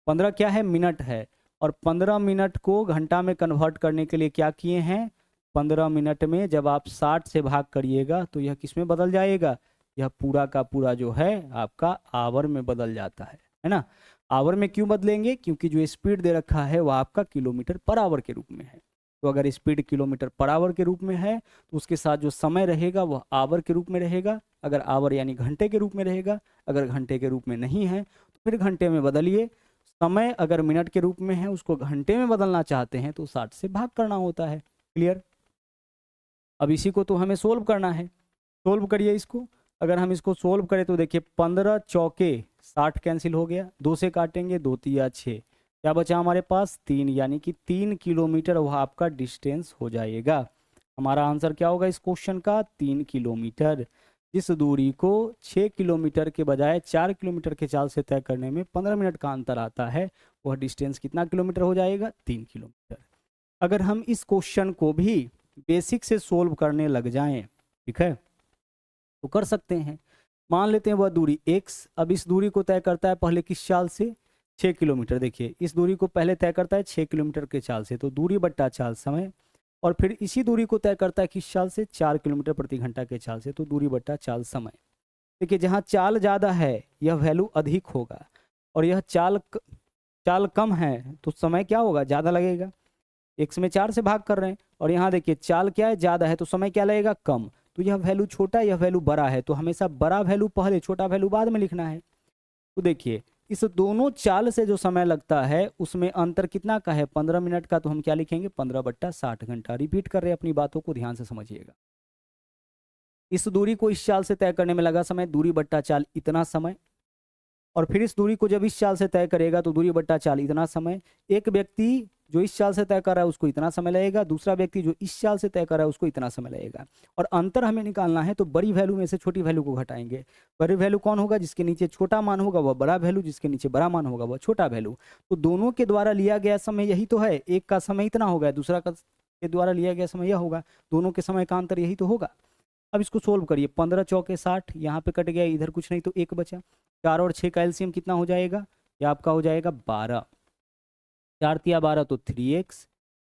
Speaker 1: 15 क्या है, मिनट है, और 15 मिनट को घंटा में कन्वर्ट करने के लिए क्या किए हैं, 15 मिनट में जब आप 60 से भाग करिएगा तो यह किस में बदल जाएगा, यह पूरा का पूरा जो है आपका आवर में बदल जाता है ना। आवर में क्यों बदलेंगे, क्योंकि जो स्पीड दे रखा है वह आपका किलोमीटर पर आवर के रूप में है। तो अगर स्पीड किलोमीटर पर आवर के रूप में है तो उसके साथ जो समय रहेगा वह आवर के रूप में रहेगा, अगर आवर यानी घंटे के रूप में रहेगा, अगर घंटे के रूप में नहीं है तो फिर घंटे में बदलिए। समय अगर मिनट के रूप में है उसको घंटे में बदलना चाहते हैं तो 60 से भाग करना होता है। क्लियर। अब इसी को तो हमें सोल्व करना है, सोल्व करिए इसको। अगर हम इसको सोल्व करें तो देखिए 15 चौके 60 कैंसिल हो गया, 2 से काटेंगे 2 तिया 6, क्या बचा हमारे पास 3, यानी कि 3 किलोमीटर वह आपका डिस्टेंस हो जाएगा। हमारा आंसर क्या होगा इस क्वेश्चन का, 3 किलोमीटर। जिस दूरी को 6 किलोमीटर के बजाय 4 किलोमीटर के चाल से तय करने में 15 मिनट का अंतर आता है, वह डिस्टेंस कितना किलोमीटर हो जाएगा, 3 किलोमीटर। अगर हम इस क्वेश्चन को भी बेसिक से सोल्व करने लग जाएं, ठीक है, तो कर सकते हैं। मान लेते हैं वह दूरी x, अब इस दूरी को तय करता है पहले किस चाल से, 6 किलोमीटर। देखिए इस दूरी को पहले तय करता है 6 किलोमीटर के चाल से, तो दूरी बट्टा चाल समय, और फिर इसी दूरी को तय करता है किस चाल से, 4 किलोमीटर प्रति घंटा के चाल से, तो दूरी बट्टा चाल समय। देखिए जहाँ चाल ज़्यादा है यह वैल्यू अधिक होगा, और यह चाल कम है तो समय क्या होगा, ज़्यादा लगेगा। x में 4 से भाग कर रहे हैं, और यहाँ देखिए चाल क्या है, ज़्यादा है, तो समय क्या लगेगा, कम। तो यह वैल्यू छोटा, यह वैल्यू बड़ा है, तो हमेशा बड़ा वैल्यू पहले छोटा वैल्यू बाद में लिखना है। तो देखिए इस दोनों चाल से जो समय लगता है उसमें अंतर कितना का है, 15 मिनट का, तो हम क्या लिखेंगे, 15/60 घंटा। रिपीट कर रहे हैं अपनी बातों को, ध्यान से समझिएगा। इस दूरी को इस चाल से तय करने में लगा समय, दूरी बट्टा चाल इतना समय, और फिर इस दूरी को जब इस चाल से तय करेगा तो दूरी बट्टा चाल इतना समय। एक व्यक्ति जो इस चाल से तय कर रहा है उसको इतना समय लगेगा, दूसरा व्यक्ति जो इस चाल से तय कर रहा है उसको इतना समय लगेगा। और अंतर हमें निकालना है तो बड़ी वैल्यू में से छोटी वैल्यू को घटाएंगे। बड़ी वैल्यू कौन होगा, जिसके नीचे छोटा मान होगा वह बड़ा वैल्यू, जिसके नीचे बड़ा मान होगा वह छोटा वैल्यू। तो दोनों के द्वारा लिया गया समय यही तो है, एक का समय इतना होगा, दूसरा का के द्वारा लिया गया समय यह होगा, दोनों के समय का अंतर यही तो होगा। अब इसको सोल्व करिए, 15 चौके 60, यहाँ पे कट गया, इधर कुछ नहीं तो 1 बचा। 4 और 6 का एलसीएम कितना हो जाएगा, ये आपका हो जाएगा 12, 4 तिया 12 तो 3x,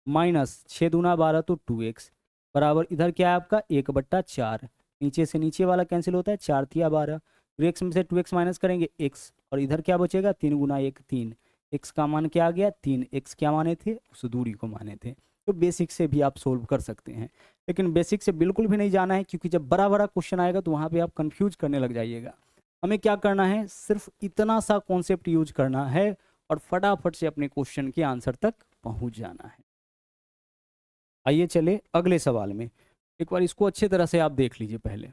Speaker 1: माइनस 6 दूना 12 तो 2x, बराबर इधर क्या है आपका 1/4। नीचे से नीचे वाला कैंसिल होता है, 4 तिया 12, फिर x में से 2x माइनस करेंगे x, और इधर क्या बचेगा, 3 गुना 1 3, x का मान क्या आ गया 3, x क्या माने थे, उस दूरी को माने थे। तो बेसिक से भी आप सोल्व कर सकते हैं, लेकिन बेसिक से बिल्कुल भी नहीं जाना है, क्योंकि जब बड़ा बड़ा क्वेश्चन आएगा तो वहाँ पे आप कंफ्यूज करने लग जाइएगा। हमें क्या करना है, सिर्फ इतना सा कॉन्सेप्ट यूज करना है और फटाफट से अपने क्वेश्चन के आंसर तक पहुंच जाना है। आइए चले अगले सवाल में, एक बार इसको अच्छे तरह से आप देख लीजिए पहले।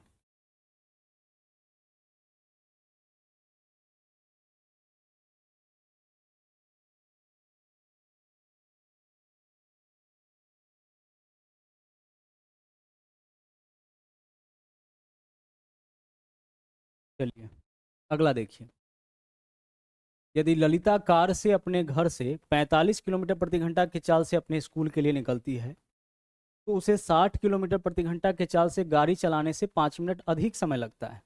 Speaker 1: चलिए अगला देखिए, यदि ललिता कार से अपने घर से 45 किलोमीटर प्रति घंटा के चाल से अपने स्कूल के लिए निकलती है तो उसे 60 किलोमीटर प्रति घंटा के चाल से गाड़ी चलाने से 5 मिनट अधिक समय लगता है।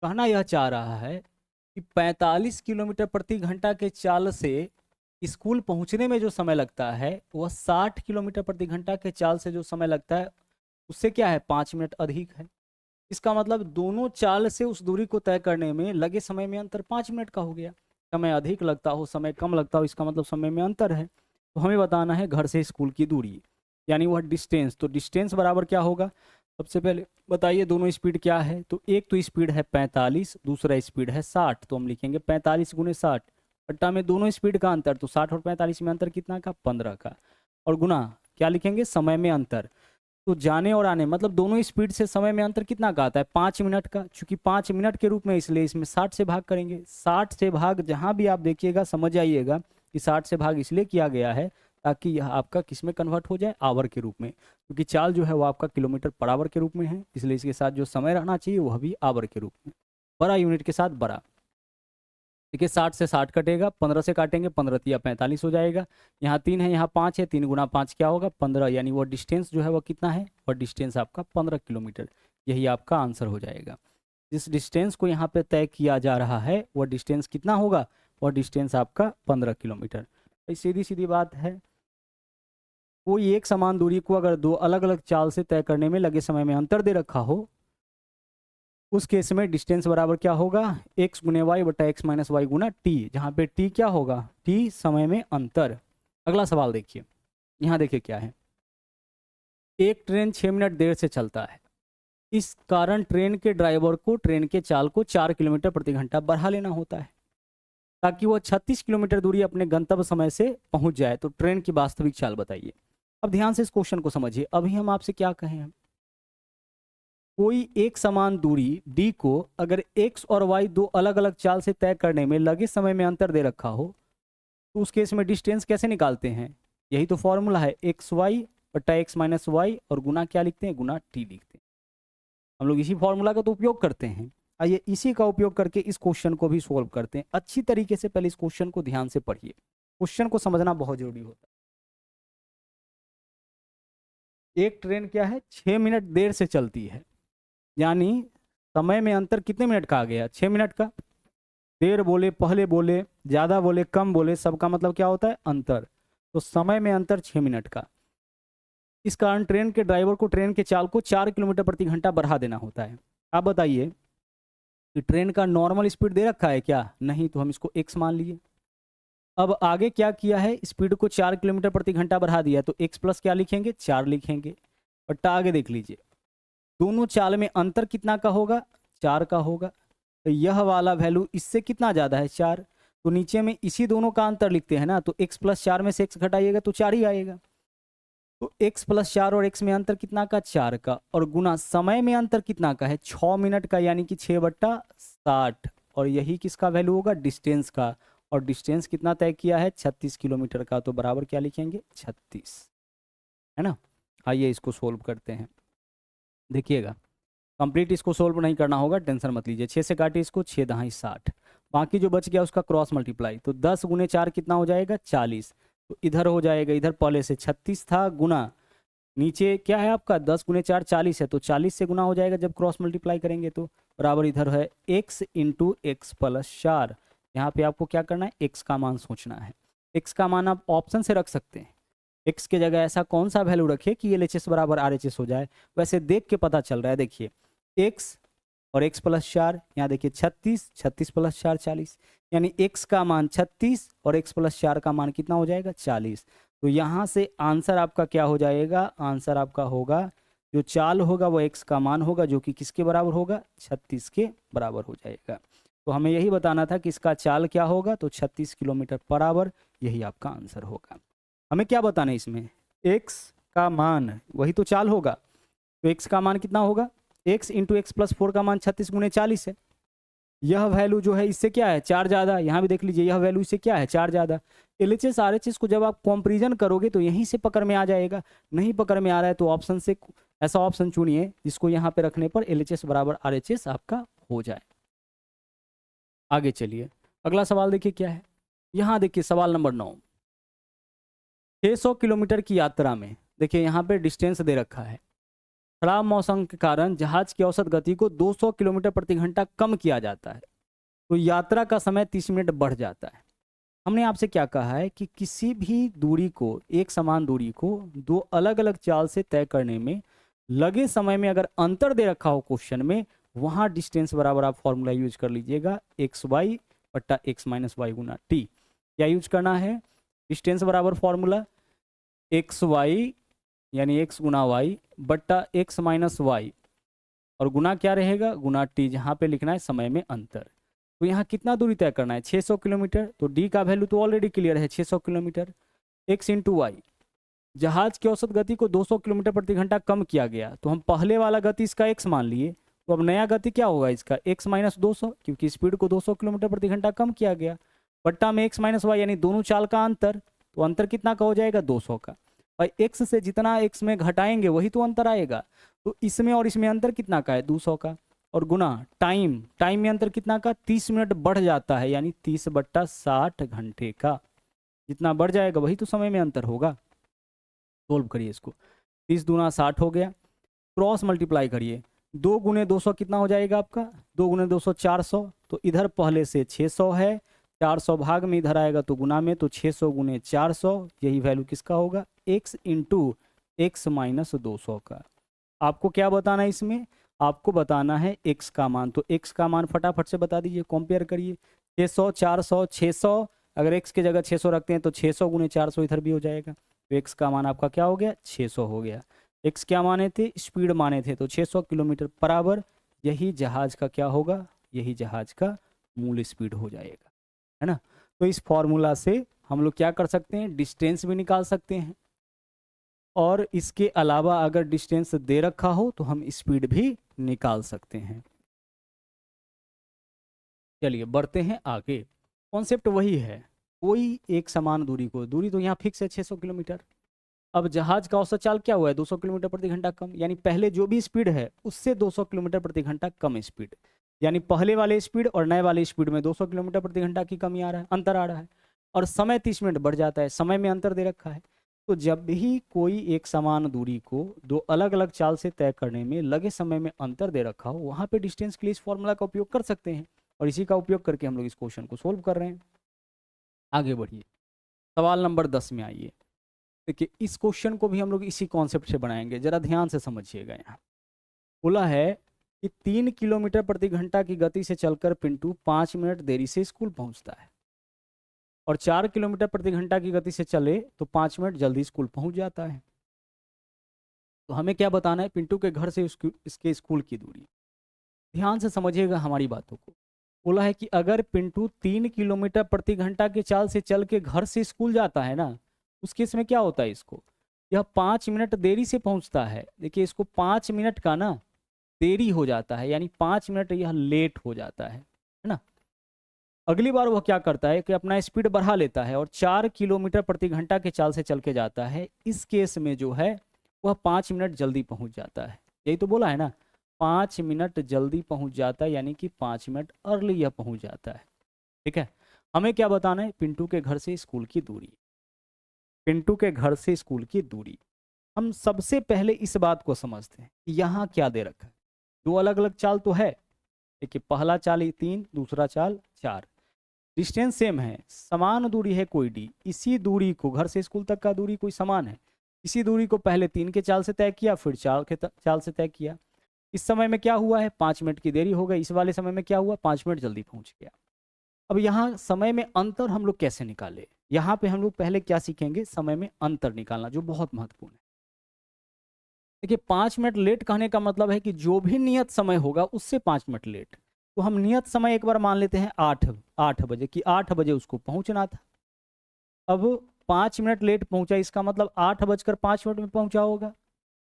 Speaker 1: कहना यह चाह रहा है कि 45 किलोमीटर प्रति घंटा के चाल से स्कूल पहुंचने में जो समय लगता है वह 60 किलोमीटर प्रति घंटा के चाल से जो समय लगता है उससे क्या है, 5 मिनट अधिक है। इसका मतलब दोनों चाल से उस दूरी को तय करने में लगे समय में अंतर 5 मिनट का हो गया। समय अधिक लगता हो, समय कम लगता हो, इसका मतलब समय में अंतर है। तो हमें बताना है घर से स्कूल की दूरी, यानी वह डिस्टेंस। तो डिस्टेंस बराबर क्या होगा, सबसे पहले बताइए दोनों स्पीड क्या है। तो एक तो स्पीड है 45, दूसरा स्पीड है 60। तो हम लिखेंगे 45 गुने 60, बट्टा में दोनों स्पीड का अंतर, तो 60 और 45 में अंतर कितना का, 15 का, और गुना क्या लिखेंगे, समय में अंतर। तो जाने और आने मतलब दोनों स्पीड से समय में अंतर कितना का आता है, 5 मिनट का। चूंकि 5 मिनट के रूप में, इसलिए इसमें 60 से भाग करेंगे। 60 से भाग जहां भी आप देखिएगा समझ आइएगा कि 60 से भाग इसलिए किया गया है ताकि यह आपका किस में कन्वर्ट हो जाए, आवर के रूप में। क्योंकि चाल जो है वो आपका किलोमीटर पर आवर के रूप में है, इसलिए इसके साथ जो समय रहना चाहिए वह भी आवर के रूप में, बड़ा यूनिट के साथ बड़ा। देखिए 60 से 60 कटेगा, 15 से काटेंगे, 15 तिया 45 हो जाएगा। यहाँ 3 है, यहाँ 5 है, 3 गुना 5 क्या होगा, 15। यानी वो डिस्टेंस जो है वो कितना है, वह डिस्टेंस आपका 15 किलोमीटर। यही आपका आंसर हो जाएगा। जिस डिस्टेंस को यहाँ पे तय किया जा रहा है वह डिस्टेंस कितना होगा, वह डिस्टेंस आपका 15 किलोमीटर। सीधी सीधी बात है, कोई एक समान दूरी को अगर दो अलग अलग चाल से तय करने में लगे समय में अंतर दे रखा हो, उस केस में डिस्टेंस बराबर क्या होगा, एक्स गुने वाई बटा एक्स माइनस वाई गुना टी, जहाँ पे टी क्या होगा, टी समय में अंतर। अगला सवाल देखिए, यहाँ देखिए क्या है। एक ट्रेन 6 मिनट देर से चलता है, इस कारण ट्रेन के ड्राइवर को ट्रेन के चाल को 4 किलोमीटर प्रति घंटा बढ़ा लेना होता है ताकि वह 36 किलोमीटर दूरी अपने गंतव्य समय से पहुंच जाए। तो ट्रेन की वास्तविक चाल बताइए। अब ध्यान से इस क्वेश्चन को समझिए। अभी हम आपसे क्या कहें हैं, कोई एक समान दूरी डी को अगर एक्स और वाई दो अलग अलग चाल से तय करने में लगे समय में अंतर दे रखा हो, तो उस केस में डिस्टेंस कैसे निकालते हैं, यही तो फॉर्मूला है, एक्स वाई बटा एक्स माइनस वाई और गुना क्या लिखते हैं, गुना टी लिखते हैं। हम लोग इसी फॉर्मूला का तो उपयोग करते हैं। आइए इसी का उपयोग करके इस क्वेश्चन को भी सोल्व करते हैं। अच्छी तरीके से पहले इस क्वेश्चन को ध्यान से पढ़िए, क्वेश्चन को समझना बहुत जरूरी होता है। एक ट्रेन क्या है, 6 मिनट देर से चलती है, यानी समय में अंतर कितने मिनट का आ गया, 6 मिनट का। देर बोले, पहले बोले, ज़्यादा बोले, कम बोले, सबका मतलब क्या होता है, अंतर। तो समय में अंतर 6 मिनट का। इस कारण ट्रेन के ड्राइवर को ट्रेन के चाल को 4 किलोमीटर प्रति घंटा बढ़ा देना होता है। आप बताइए कि ट्रेन का नॉर्मल स्पीड दे रखा है क्या, नहीं, तो हम इसको x मान लिए। अब आगे क्या किया है, स्पीड को 4 किलोमीटर प्रति घंटा बढ़ा दिया, तो x प्लस क्या लिखेंगे, 4 लिखेंगे। बट आगे देख लीजिए, दोनों चाल में अंतर कितना का होगा, 4 का होगा। तो यह वाला वैल्यू इससे कितना ज़्यादा है, 4। तो नीचे में इसी दोनों का अंतर लिखते हैं ना, तो x प्लस 4 में से x घटाइएगा तो 4 ही आएगा। तो x प्लस 4 और x में अंतर कितना का, 4 का, और गुना समय में अंतर कितना का है, 6 मिनट का, यानी कि 6/60। और यही किसका वैल्यू होगा, डिस्टेंस का। और डिस्टेंस कितना तय किया है, 36 किलोमीटर का। तो बराबर क्या लिखेंगे, 36, है ना। आइए इसको सोल्व करते हैं। देखिएगा कंप्लीट इसको सोल्व नहीं करना होगा, टेंशन मत लीजिए। 6 से काटिए इसको, 6 दहाई 60, बाकी जो बच गया उसका क्रॉस मल्टीप्लाई। तो 10 गुने 4 कितना हो जाएगा, 40। तो इधर हो जाएगा, इधर पहले से 36 था, गुना नीचे क्या है आपका, 10 गुने 4 40 है, तो 40 से गुना हो जाएगा जब क्रॉस मल्टीप्लाई करेंगे। तो बराबर इधर है x इंटू एक्स प्लस 4। यहाँ पे आपको क्या करना है, x का मान सोचना है। x का मान आप ऑप्शन से रख सकते हैं, x के जगह ऐसा कौन सा वैल्यू रखे कि LHS बराबर RHS हो जाए। वैसे देख के पता चल रहा है, देखिए x और x प्लस 4, यहाँ देखिए 36, 36 प्लस 4 40, यानी x का मान 36 और x प्लस 4 का मान कितना हो जाएगा, 40। तो यहाँ से आंसर आपका क्या हो जाएगा, आंसर आपका होगा, जो चाल होगा वो x का मान होगा, जो कि किसके बराबर होगा, 36 के बराबर हो जाएगा। तो हमें यही बताना था कि इसका चाल क्या होगा, तो 36 किलोमीटर पर आवर, यही आपका आंसर होगा। हमें क्या बताना है इसमें, x का मान, वही तो चाल होगा। तो x का मान कितना होगा, x इंटू एक्स प्लस 4 का मान 36 गुने 40 है। यह वैल्यू जो है इससे क्या है, 4 ज़्यादा। यहाँ भी देख लीजिए, यह वैल्यू इससे क्या है, 4 ज़्यादा। LHS RHS को जब आप कंपैरिजन करोगे तो यहीं से पकड़ में आ जाएगा। नहीं पकड़ में आ रहा है तो ऑप्शन से ऐसा ऑप्शन चुनिए जिसको यहाँ पे रखने पर LHS बराबर RHS आपका हो जाए। आगे चलिए, अगला सवाल देखिए क्या है। यहाँ देखिए सवाल नंबर 9, 600 किलोमीटर की यात्रा में, देखिए यहाँ पे डिस्टेंस दे रखा है, खराब मौसम के कारण जहाज की औसत गति को 200 किलोमीटर प्रति घंटा कम किया जाता है, तो यात्रा का समय 30 मिनट बढ़ जाता है। हमने आपसे क्या कहा है कि किसी भी दूरी को, एक समान दूरी को दो अलग अलग चाल से तय करने में लगे समय में अगर अंतर दे रखा हो क्वेश्चन में, वहां डिस्टेंस बराबर आप फॉर्मूला यूज कर लीजिएगा, एक्स वाई बट्टा एक्स माइनस वाई गुना टी। क्या यूज करना है? डिस्टेंस बराबर फॉर्मूला एक्स वाई यानी एक्स गुना वाई बट्टा एक्स माइनस वाई, और गुना क्या रहेगा? गुना टी, जहाँ पे लिखना है समय में अंतर। तो यहाँ कितना दूरी तय करना है? 600 किलोमीटर। तो डी का वैल्यू तो ऑलरेडी क्लियर है, 600 किलोमीटर। एक्स इंटू वाई, जहाज की औसत गति को 200 किलोमीटर प्रति घंटा कम किया गया, तो हम पहले वाला गति इसका एक्स मान लिए, तो अब नया गति क्या होगा इसका? एक्स माइनस 200, क्योंकि स्पीड को 200 किलोमीटर प्रति घंटा कम किया गया, बट्टा में एक्स माइनस वाई यानी दोनों चाल का अंतर। तो अंतर कितना का हो जाएगा? 200 का। और एक्स से जितना एक्स में घटाएंगे वही तो अंतर आएगा। तो इसमें और इसमें अंतर कितना का है? 200 का। और गुना टाइम, टाइम में अंतर कितना का? 30 मिनट बढ़ जाता है, यानी 30 बट्टा 60 घंटे का। जितना बढ़ जाएगा वही तो समय में अंतर होगा। सोल्व करिए इसको, 30 दूना 60 हो गया, क्रॉस मल्टीप्लाई करिए, 2 गुने 200 कितना हो जाएगा आपका? 2 गुने 200 400। तो इधर पहले से 600 है, 400 भाग में इधर आएगा तो गुना में, तो 600 गुने 400, यही वैल्यू किसका होगा? x इंटू एक्स माइनस 200 का। आपको क्या बताना है इसमें? आपको बताना है x का मान। तो x का मान फटाफट से बता दीजिए, कंपेयर करिए। 600 400 600, अगर x की जगह 600 रखते हैं तो 600 गुने 400 इधर भी हो जाएगा। तो x का मान आपका क्या हो गया? 600 हो गया। x क्या माने थे? स्पीड माने थे, तो 600 किलोमीटर बराबर यही जहाज का क्या होगा? यही जहाज का मूल स्पीड हो जाएगा, है ना। तो इस फॉर्मूला से हम लोग क्या कर सकते हैं? डिस्टेंस भी निकाल सकते हैं, और इसके अलावा अगर डिस्टेंस दे रखा हो तो हम स्पीड भी निकाल सकते हैं। चलिए बढ़ते हैं आगे। कॉन्सेप्ट वही है, कोई एक समान दूरी को, दूरी तो यहाँ फिक्स है 600 किलोमीटर। अब जहाज का औसत चाल क्या हुआ है? 200 किलोमीटर प्रति घंटा कम, यानी पहले जो भी स्पीड है उससे 200 किलोमीटर प्रति घंटा कम स्पीड, यानी पहले वाले स्पीड और नए वाले स्पीड में 200 किलोमीटर प्रति घंटा की कमी आ रहा है, अंतर आ रहा है। और समय 30 मिनट बढ़ जाता है, समय में अंतर दे रखा है। तो जब भी कोई एक समान दूरी को दो अलग अलग चाल से तय करने में लगे समय में अंतर दे रखा हो, वहां पे डिस्टेंस के लिए इस फॉर्मूला का उपयोग कर सकते हैं, और इसी का उपयोग करके हम लोग इस क्वेश्चन को सोल्व कर रहे हैं। आगे बढ़िए, सवाल नंबर 10 में आइए। देखिए इस क्वेश्चन को भी हम लोग इसी कॉन्सेप्ट से बनाएंगे, जरा ध्यान से समझिएगा। यहाँ बोला है कि 3 किलोमीटर प्रति घंटा की गति से चलकर पिंटू 5 मिनट देरी से स्कूल पहुंचता है, और 4 किलोमीटर प्रति घंटा की गति से चले तो 5 मिनट जल्दी स्कूल पहुंच जाता है। तो हमें क्या बताना है? पिंटू के घर से इसके स्कूल की दूरी। ध्यान से समझिएगा हमारी बातों को। बोला है कि अगर पिंटू 3 किलोमीटर प्रति घंटा की चाल से चल के घर से स्कूल जाता है ना, उस केस में क्या होता है? इसको यह 5 मिनट देरी से पहुंचता है। देखिए इसको 5 मिनट का ना देरी हो जाता है, यानी 5 मिनट यह लेट हो जाता है ना। अगली बार वह क्या करता है कि अपना स्पीड बढ़ा लेता है और 4 किलोमीटर प्रति घंटा के चाल से चल के जाता है। इस केस में जो है वह 5 मिनट जल्दी पहुंच जाता है। यही तो बोला है ना, 5 मिनट जल्दी पहुंच जाता है, यानी कि 5 मिनट अर्ली यह पहुंच जाता है। ठीक है, हमें क्या बताना है? पिंटू के घर से स्कूल की दूरी। पिंटू के घर से स्कूल की दूरी, हम सबसे पहले इस बात को समझते हैं कि यहाँ क्या दे रखा है। दो अलग अलग चाल तो है, देखिए पहला चाल 3, दूसरा चाल 4, डिस्टेंस सेम है, समान दूरी है कोई डी। इसी दूरी को, घर से स्कूल तक का दूरी कोई समान है, इसी दूरी को पहले 3 के चाल से तय किया, फिर 4 के चाल से तय किया। इस समय में क्या हुआ है? 5 मिनट की देरी हो गई। इस वाले समय में क्या हुआ? 5 मिनट जल्दी पहुंच गया। अब यहाँ समय में अंतर हम लोग कैसे निकाले? यहाँ पे हम लोग पहले क्या सीखेंगे? समय में अंतर निकालना, जो बहुत महत्वपूर्ण है। देखिए 5 मिनट लेट कहने का मतलब है कि जो भी नियत समय होगा उससे 5 मिनट लेट। तो हम नियत समय एक बार मान लेते हैं 8 बजे कि 8 बजे उसको पहुंचना था। अब 5 मिनट लेट पहुंचा, इसका मतलब 8:05 में पहुंचा होगा,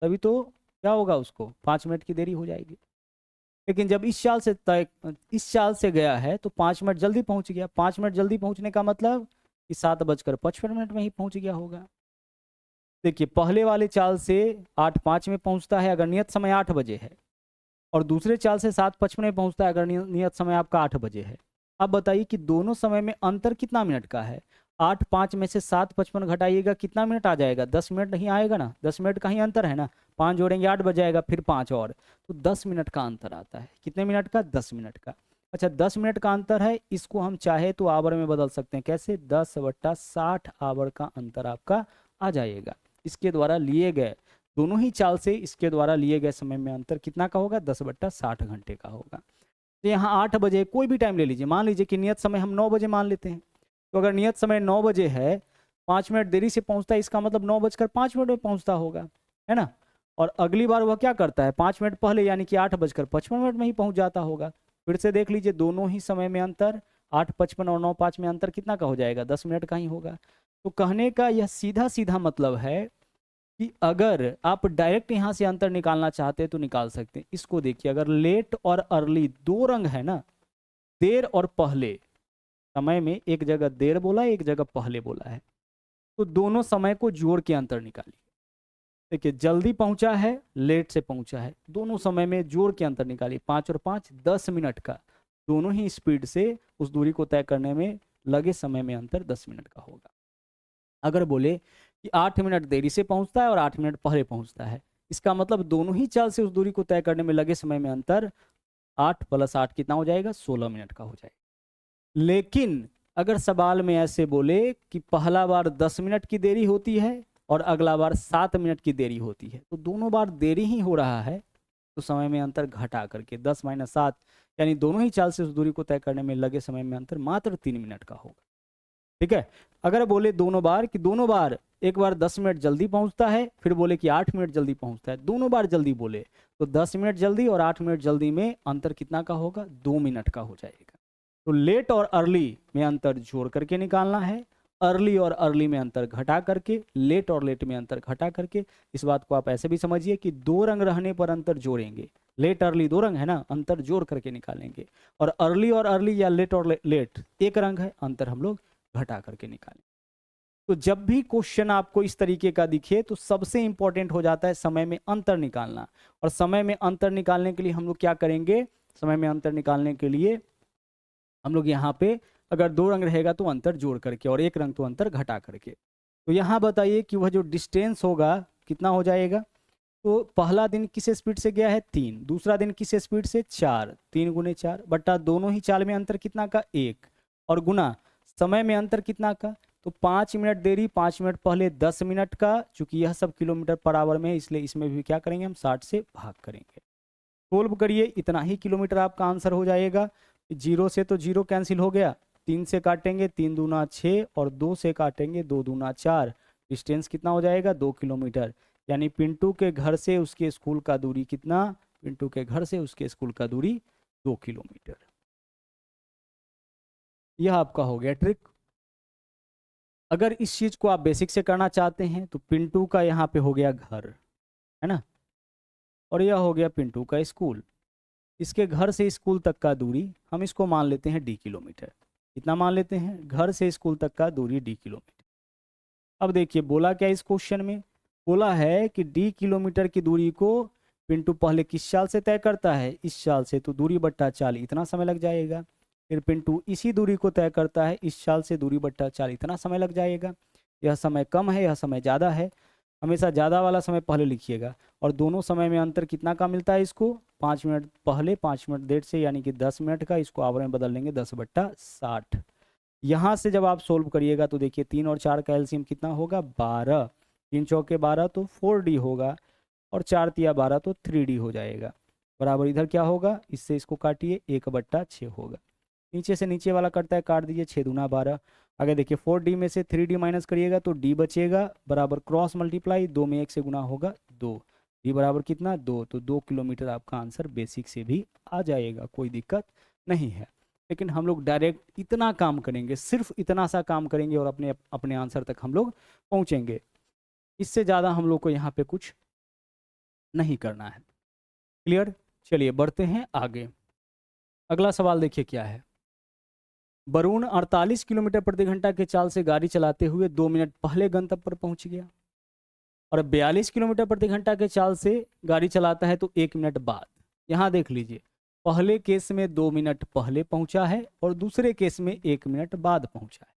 Speaker 1: तभी तो क्या होगा? उसको 5 मिनट की देरी हो जाएगी। लेकिन जब इस चाल से गया है तो 5 मिनट जल्दी पहुंच गया। 5 मिनट जल्दी पहुंचने का मतलब कि 7:55 में ही पहुंच गया होगा। देखिए पहले वाले चाल से 8:05 में पहुंचता है अगर नियत समय 8 बजे है, और दूसरे चाल से 7:55 में पहुंचता है अगर नियत समय आपका 8 बजे है। अब बताइए कि दोनों समय में अंतर कितना मिनट का है? 8:05 में से 7:55 घटाइएगा, कितना मिनट आ जाएगा? 10 मिनट नहीं आएगा ना, 10 मिनट का ही अंतर है ना। 5 जोड़ेंगे 8 बज जाएगा, फिर 5 और, तो 10 मिनट का अंतर आता है। कितने मिनट का? 10 मिनट का। अच्छा 10 मिनट का अंतर है, इसको हम चाहे तो आवर में बदल सकते हैं। कैसे? 10/60 आवर का अंतर आपका आ जाएगा। इसके द्वारा लिए गए दोनों ही चाल से इसके द्वारा लिए गए समय में अंतर कितना का होगा, 10/60 घंटे का होगा। तो यहाँ 8 बजे, कोई भी टाइम ले लीजिए, मान लीजिए कि नियत समय हम 9 बजे मान लेते हैं। तो अगर नियत समय 9 बजे है, 5 मिनट देरी से पहुंचता है, इसका मतलब 9:05 में पहुंचता होगा, है ना। और अगली बार वह क्या करता है, 5 मिनट पहले यानी कि 8:55 में ही पहुंच जाता होगा। फिर से देख लीजिए, दोनों ही समय में अंतर 8:55 और 9:05 में अंतर कितना का हो जाएगा, 10 मिनट का ही होगा। तो कहने का यह सीधा सीधा मतलब है कि अगर आप डायरेक्ट यहाँ से अंतर निकालना चाहते हैं तो निकाल सकते हैं। इसको देखिए, अगर लेट और अर्ली दो रंग है ना, देर और पहले, समय में एक जगह देर बोला है, एक जगह पहले बोला है, तो दोनों समय को जोड़ के अंतर निकालिए। देखिए, जल्दी पहुंचा है, लेट से पहुंचा है, दोनों समय में जोड़ के अंतर निकालिए। 5 और 5 10 मिनट का, दोनों ही स्पीड से उस दूरी को तय करने में लगे समय में अंतर 10 मिनट का होगा। अगर बोले कि 8 मिनट देरी से पहुंचता है और 8 मिनट पहले पहुंचता है, इसका मतलब दोनों ही चाल से उस दूरी को तय करने में लगे समय में अंतर 8 + 8 कितना हो जाएगा, 16 मिनट का हो जाएगा। लेकिन अगर सवाल में ऐसे बोले कि पहला बार 10 मिनट की देरी होती है और अगला बार 7 मिनट की देरी होती है, तो दोनों बार देरी ही हो रहा है, तो समय में अंतर घटा करके 10 - 7 यानी दोनों ही चाल से उस दूरी को तय करने में लगे समय में अंतर मात्र 3 मिनट का होगा। ठीक है। अगर बोले दोनों बार कि दोनों बार, एक बार 10 मिनट जल्दी पहुंचता है, फिर बोले कि 8 मिनट जल्दी पहुंचता है, दोनों बार जल्दी बोले, तो 10 मिनट जल्दी और 8 मिनट जल्दी में अंतर कितना का होगा, 2 मिनट का हो जाएगा। तो लेट और अर्ली में अंतर जोड़ करके निकालना है, अर्ली और अर्ली में अंतर घटा करके, लेट और लेट में अंतर घटा करके। इस बात को आप ऐसे भी समझिए कि दो रंग रहने पर अंतर जोड़ेंगे, लेट अर्ली दो रंग है ना, अंतर जोड़ करके निकालेंगे, और अर्ली और अर्ली या लेट और लेट एक रंग है, अंतर हम लोग घटा करके निकालें। तो जब भी क्वेश्चन आपको इस तरीके का दिखे तो सबसे इंपॉर्टेंट हो जाता है समय में अंतर निकालना। और समय में अंतर निकालने के लिए हम लोग क्या करेंगे, समय में अंतर निकालने के लिए हम लोग यहाँ पे अगर दो रंग रहेगा तो अंतर जोड़ करके, और एक रंग तो अंतर घटा करके। तो यहाँ बताइए कि वह जो डिस्टेंस होगा कितना हो जाएगा। तो पहला दिन किस स्पीड से गया है, 3, दूसरा दिन किस स्पीड से, 4, 3 × 4 बट्टा दोनों ही चाल में अंतर कितना का, 1, और गुना समय में अंतर कितना का, तो 5 मिनट देरी, 5 मिनट पहले 10 मिनट का। चूंकि यह सब किलोमीटर पर आवर में है, इसलिए इसमें भी क्या करेंगे हम, 60 से भाग करेंगे। सोल्व करिए, इतना ही किलोमीटर आपका आंसर हो जाएगा। 0 से तो 0 कैंसिल हो गया, 3 से काटेंगे 3 दूना 6, और 2 से काटेंगे 2 दूना 4। डिस्टेंस कितना हो जाएगा, 2 किलोमीटर। यानी पिंटू के घर से उसके स्कूल का दूरी कितना, पिंटू के घर से उसके स्कूल का दूरी 2 किलोमीटर। यह आपका हो गया ट्रिक। अगर इस चीज को आप बेसिक से करना चाहते हैं तो पिंटू का यहाँ पे हो गया घर, है ना, और यह हो गया पिंटू का स्कूल। इसके घर से स्कूल तक का दूरी हम इसको मान लेते हैं d किलोमीटर। कितना मान लेते हैं, घर से स्कूल तक का दूरी d किलोमीटर। अब देखिए बोला क्या इस क्वेश्चन में, बोला है कि d किलोमीटर की दूरी को पिंटू पहले किस चाल से तय करता है, इस चाल से, तो दूरी बट्टा चाल इतना समय लग जाएगा। फिर पिंटू इसी दूरी को तय करता है इस चाल से, दूरी बट्टा चाल इतना समय लग जाएगा। यह समय कम है, यह समय ज़्यादा है, हमेशा ज़्यादा वाला समय पहले लिखिएगा। और दोनों समय में अंतर कितना का मिलता है इसको, 5 मिनट पहले 5 मिनट देर से, यानी कि 10 मिनट का। इसको आवर में बदल लेंगे 10/60। यहाँ से जब आप सोल्व करिएगा तो देखिए 3 और 4 का एलसीएम कितना होगा, 12, 3 चौके 12 तो 4d होगा, और 4 तिया 12 तो 3d हो जाएगा। बराबर इधर क्या होगा, इससे इसको काटिए 1/6 होगा। नीचे से नीचे वाला कटता है, काट दीजिए, 6 दूना 12। आगे देखिए 4d में से 3d माइनस करिएगा तो d बचेगा, बराबर क्रॉस मल्टीप्लाई, 2 में 1 से गुना होगा 2, d बराबर कितना 2। तो 2 किलोमीटर आपका आंसर बेसिक से भी आ जाएगा, कोई दिक्कत नहीं है। लेकिन हम लोग डायरेक्ट इतना काम करेंगे, सिर्फ इतना सा काम करेंगे और अपने अपने आंसर तक हम लोग पहुँचेंगे। इससे ज़्यादा हम लोग को यहाँ पे कुछ नहीं करना है। क्लियर, चलिए बढ़ते हैं आगे। अगला सवाल देखिए क्या है। वरुण 48 किलोमीटर प्रति घंटा के चाल से गाड़ी चलाते हुए 2 मिनट पहले गंतव्य पर पहुंच गया, और 42 किलोमीटर प्रति घंटा के चाल से गाड़ी चलाता है तो 1 मिनट बाद। यहाँ देख लीजिए, पहले केस में 2 मिनट पहले पहुंचा है और दूसरे केस में 1 मिनट बाद पहुंचा है।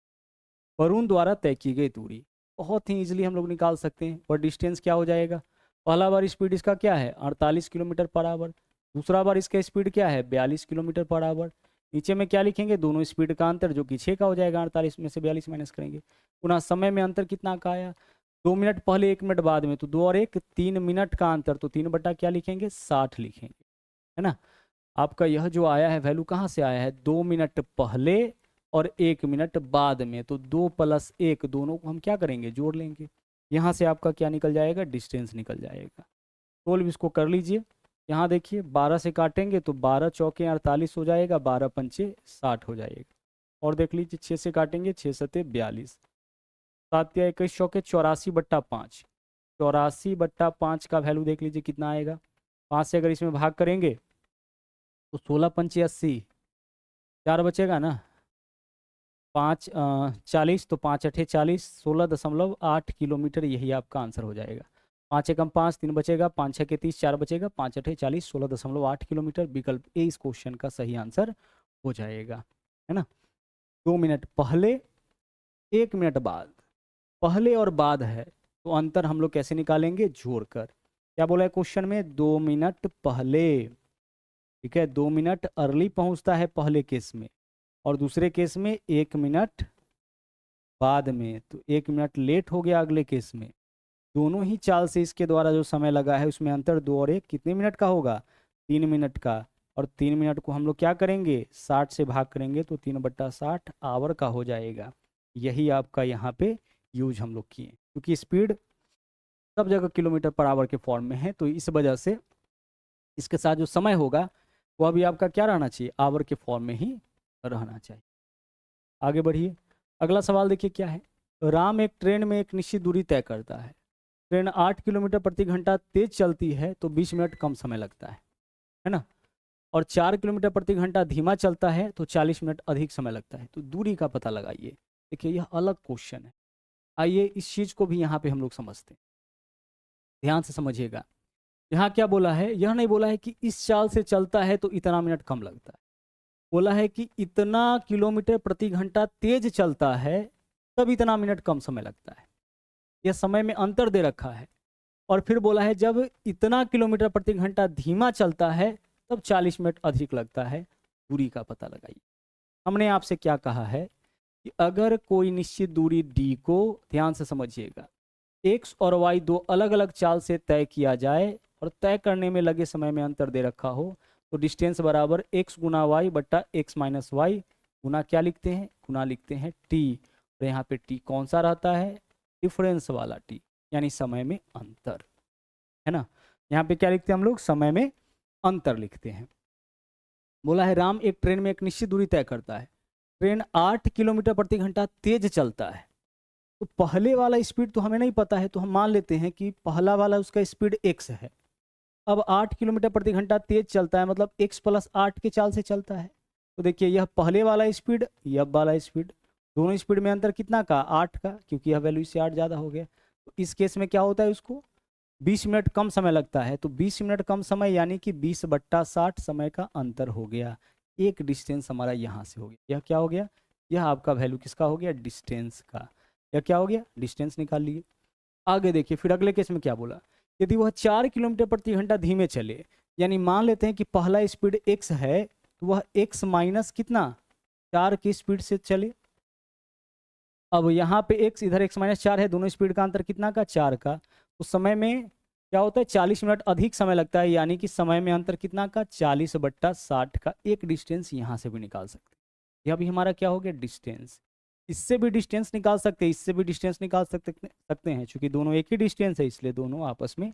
Speaker 1: वरुण द्वारा तय की गई दूरी बहुत ही इजीली हम लोग निकाल सकते हैं। और डिस्टेंस क्या हो जाएगा, पहला बार स्पीड इसका क्या है 48 किलोमीटर पर आवर, दूसरा बार इसका स्पीड क्या है 42 किलोमीटर पर आवर। नीचे में क्या लिखेंगे, दोनों स्पीड का अंतर जो कि 6 का हो जाएगा, 48 में से 42 माइनस करेंगे। पुनः समय में अंतर कितना का आया, 2 मिनट पहले 1 मिनट बाद में, तो 2 और 1 3 मिनट का अंतर, तो 3 बटा क्या लिखेंगे 60 लिखेंगे, है ना। आपका यह जो आया है वैल्यू कहाँ से आया है, 2 मिनट पहले और 1 मिनट बाद में, तो 2 + 1 दोनों को हम क्या करेंगे जोड़ लेंगे। यहाँ से आपका क्या निकल जाएगा, डिस्टेंस निकल जाएगा। सोल्व इसको कर लीजिए। यहाँ देखिए 12 से काटेंगे तो 12 चौके 48 हो जाएगा, 12 पंचे 60 हो जाएगा। और देख लीजिए 6 से काटेंगे, 6 सते 42, 7 या 21 चौके 84/5, 84/5 का वैल्यू देख लीजिए कितना आएगा। 5 से अगर इसमें भाग करेंगे तो 16 पंचे 80, 4 बचेगा ना, 5 40, तो 5 अठे 40, 16.8 किलोमीटर, यही आपका आंसर हो जाएगा। 5 एकम 5, 3 बचेगा, 5 6 के 30, 4 बचेगा, 5 अठे 40, 16.8 किलोमीटर। विकल्प ए इस क्वेश्चन का सही आंसर हो जाएगा, है ना। 2 मिनट पहले 1 मिनट बाद, पहले और बाद है तो अंतर हम लोग कैसे निकालेंगे, जोड़कर। क्या बोला है क्वेश्चन में, 2 मिनट पहले, ठीक है, 2 मिनट अर्ली पहुंचता है पहले केस में, और दूसरे केस में 1 मिनट बाद में, तो 1 मिनट लेट हो गया अगले केस में। दोनों ही चाल से इसके द्वारा जो समय लगा है उसमें अंतर 2 और 1 कितने मिनट का होगा, 3 मिनट का। और 3 मिनट को हम लोग क्या करेंगे, 60 से भाग करेंगे तो 3/60 आवर का हो जाएगा। यही आपका यहाँ पे यूज हम लोग किए, क्योंकि स्पीड सब जगह किलोमीटर पर आवर के फॉर्म में है, तो इस वजह से इसके साथ जो समय होगा वह भी आपका क्या रहना चाहिए, आवर के फॉर्म में ही रहना चाहिए। आगे बढ़िए, अगला सवाल देखिए क्या है। राम एक ट्रेन में एक निश्चित दूरी तय करता है। ट्रेन 8 किलोमीटर प्रति घंटा तेज चलती है तो 20 मिनट कम समय लगता है ना। और 4 किलोमीटर प्रति घंटा धीमा चलता है तो 40 मिनट अधिक समय लगता है। तो दूरी का पता लगाइए। देखिए यह अलग क्वेश्चन है, आइए इस चीज़ को भी यहाँ पे हम लोग समझते हैं, ध्यान से समझिएगा। यहाँ क्या बोला है, यह नहीं बोला है कि इस चाल से चलता है तो इतना मिनट कम लगता है, बोला है कि इतना किलोमीटर प्रति घंटा तेज चलता है तब इतना मिनट कम समय लगता है। यह समय में अंतर दे रखा है। और फिर बोला है जब इतना किलोमीटर प्रति घंटा धीमा चलता है तब 40 मिनट अधिक लगता है। दूरी का पता लगाइए। हमने आपसे क्या कहा है कि अगर कोई निश्चित दूरी d को, ध्यान से समझिएगा, x और y दो अलग अलग चाल से तय किया जाए और तय करने में लगे समय में अंतर दे रखा हो, तो डिस्टेंस बराबर x गुना वाई बट्टा x माइनस वाई गुना क्या लिखते हैं, गुना लिखते हैं t। और यहाँ पे t कौन सा रहता है, डिफरेंस वाला t, यानी समय में अंतर, है ना। यहाँ पे क्या लिखते हैं हम लोग, समय में अंतर लिखते हैं। बोला है राम एक ट्रेन में एक निश्चित दूरी तय करता है। ट्रेन 8 किलोमीटर प्रति घंटा तेज चलता है। तो पहले वाला स्पीड तो हमें नहीं पता है, तो हम मान लेते हैं कि पहला वाला उसका स्पीड x है। अब 8 किलोमीटर प्रति घंटा तेज चलता है, मतलब x + 8 के चाल से चलता है। तो देखिए यह पहले वाला स्पीड, यह वाला स्पीड, दोनों स्पीड में अंतर कितना का, 8 का, क्योंकि यह वैल्यू इससे 8 ज़्यादा हो गया। तो इस केस में क्या होता है, उसको 20 मिनट कम समय लगता है। तो 20 मिनट कम समय यानी कि 20/60 समय का अंतर हो गया। एक डिस्टेंस हमारा यहाँ से हो गया। यह क्या हो गया, यह आपका वैल्यू किसका हो गया, डिस्टेंस का। यह क्या हो गया, डिस्टेंस निकाल लिए। आगे देखिए फिर अगले केस में क्या बोला, यदि वह 4 किलोमीटर प्रति घंटा धीमे चले, यानी मान लेते हैं कि पहला स्पीड x है, तो वह x माइनस कितना, 4 की स्पीड से चले। अब यहाँ पे x, इधर x माइनस 4 है, दोनों स्पीड का अंतर कितना का, 4 का। तो समय में क्या होता है, 40 मिनट अधिक समय लगता है, यानी कि समय में अंतर कितना का, 40/60 का। एक डिस्टेंस यहाँ से भी निकाल सकते हैं। यह भी हमारा क्या हो गया, डिस्टेंस। इससे भी डिस्टेंस निकाल सकते हैं, इससे भी डिस्टेंस निकाल सकते हैं, चूंकि दोनों एक ही डिस्टेंस है इसलिए दोनों आपस में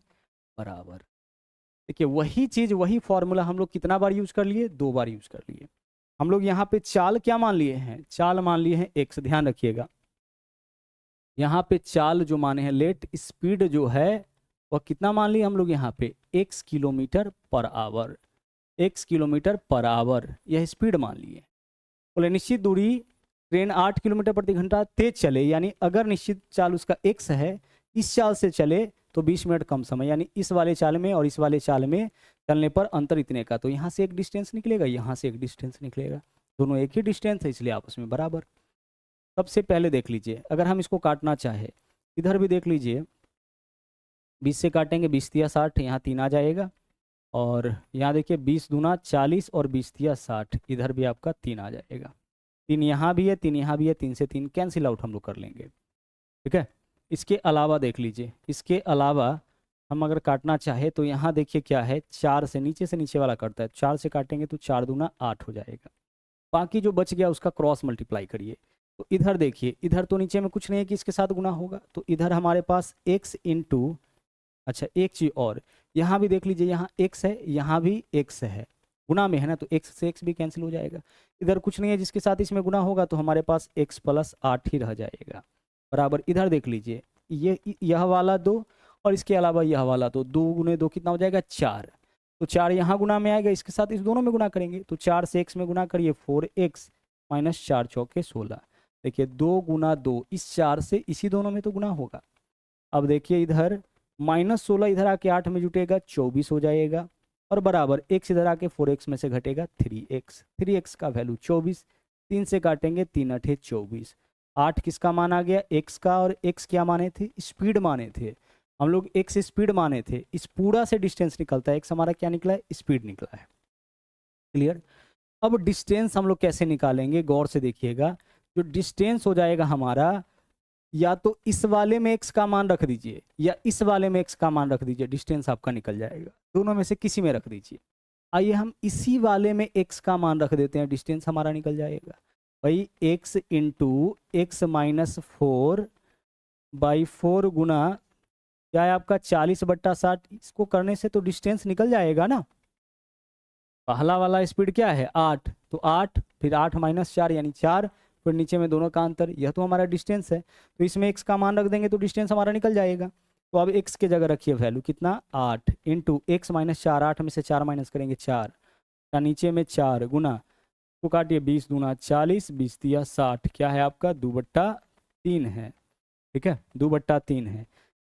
Speaker 1: बराबर। देखिए वही चीज़, वही फॉर्मूला हम लोग कितना बार यूज कर लिए, 2 बार यूज कर लिए। हम लोग यहाँ पे चाल क्या मान लिए हैं, चाल मान लिए हैं x, ध्यान रखिएगा। यहाँ पे चाल जो माने हैं, लेट स्पीड जो है वह कितना मान लिए हम लोग यहाँ पे, x kilometre per hour, x kilometre per hour, यह स्पीड मान लिए। बोले निश्चित दूरी ट्रेन 8 किलोमीटर प्रति घंटा तेज चले, यानी अगर निश्चित चाल उसका x है, इस चाल से चले तो 20 मिनट कम समय, यानी इस वाले चाल में और इस वाले चाल में चलने पर अंतर इतने का। तो यहाँ से एक डिस्टेंस निकलेगा, यहाँ से एक डिस्टेंस निकलेगा, दोनों एक ही डिस्टेंस है इसलिए आपस में बराबर। सबसे पहले देख लीजिए, अगर हम इसको काटना चाहे, इधर भी देख लीजिए, 20 से काटेंगे, 20 तिया 60, यहाँ 3 आ जाएगा। और यहाँ देखिए 20 दूना 40 और 20 तिया 60, इधर भी आपका 3 आ जाएगा। 3 यहाँ भी है, 3 यहाँ भी है, 3 से 3 कैंसिल आउट हम लोग कर लेंगे, ठीक है। इसके अलावा देख लीजिए, इसके अलावा हम अगर काटना चाहे तो यहाँ देखिए क्या है, 4 से नीचे वाला कटता है, 4 से काटेंगे तो 4 दूना 8 हो जाएगा। बाकी जो बच गया उसका क्रॉस मल्टीप्लाई करिए। तो इधर देखिए, इधर तो नीचे में कुछ नहीं है कि इसके साथ गुना होगा, तो इधर हमारे पास x इंटू, अच्छा एक चीज़ और, यहाँ भी देख लीजिए, यहाँ x है, यहाँ भी x है, गुना में है ना, तो x से x भी कैंसिल हो जाएगा। इधर कुछ नहीं है जिसके साथ इसमें गुना होगा, तो हमारे पास x प्लस 8 ही रह जाएगा, बराबर। इधर देख लीजिए, यह वाला 2 और इसके अलावा यह वाला 2, 2 गुने 2 कितना हो जाएगा, 4। तो 4 यहाँ गुना में आएगा, इसके साथ इस दोनों में गुना करेंगे, तो 4 से x में गुना करिए, 4x माइनस 4 चौके 16। देखिए 2 गुना 2, इस 4 से इसी दोनों में तो गुना होगा। अब देखिए इधर -16 इधर आके 8 में जुटेगा, 24 हो जाएगा, और बराबर x इधर आके 4x में से घटेगा 3x, 3x का वैल्यू 24, 3 से काटेंगे 3 अठे 24। 8 किसका मान आ गया, x का, और x क्या माने थे, स्पीड माने थे हम लोग, x स्पीड माने थे, इस पूरा से डिस्टेंस निकलता है, x हमारा क्या निकला है, स्पीड निकला है। क्लियर। अब डिस्टेंस हम लोग कैसे निकालेंगे, गौर से देखिएगा। जो डिस्टेंस हो जाएगा हमारा, या तो इस वाले में x का मान रख दीजिए या इस वाले में x का मान रख दीजिए, डिस्टेंस आपका निकल जाएगा, दोनों में से किसी में रख दीजिए। आइए हम इसी वाले में x का मान रख देते हैं, डिस्टेंस हमारा निकल जाएगा। भाई x into x minus 4 by 4 गुना क्या है आपका 40/60, इसको करने से तो डिस्टेंस निकल जाएगा ना। पहला वाला स्पीड क्या है 8, तो 8 फिर 8 माइनस 4 यानी 4, फिर नीचे में दोनों का अंतर, यह तो हमारा डिस्टेंस है। तो इसमें x का मान रख देंगे तो डिस्टेंस हमारा निकल जाएगा। तो अब x के जगह रखिए वैल्यू कितना 8 इंटू एक्स माइनस 4, 8 में से 4 माइनस करेंगे 4, या नीचे में 4 गुना, तो काटिए 20 दूना 40, 20 दिया 60, क्या है आपका 2/3 है। ठीक है, 2/3 है।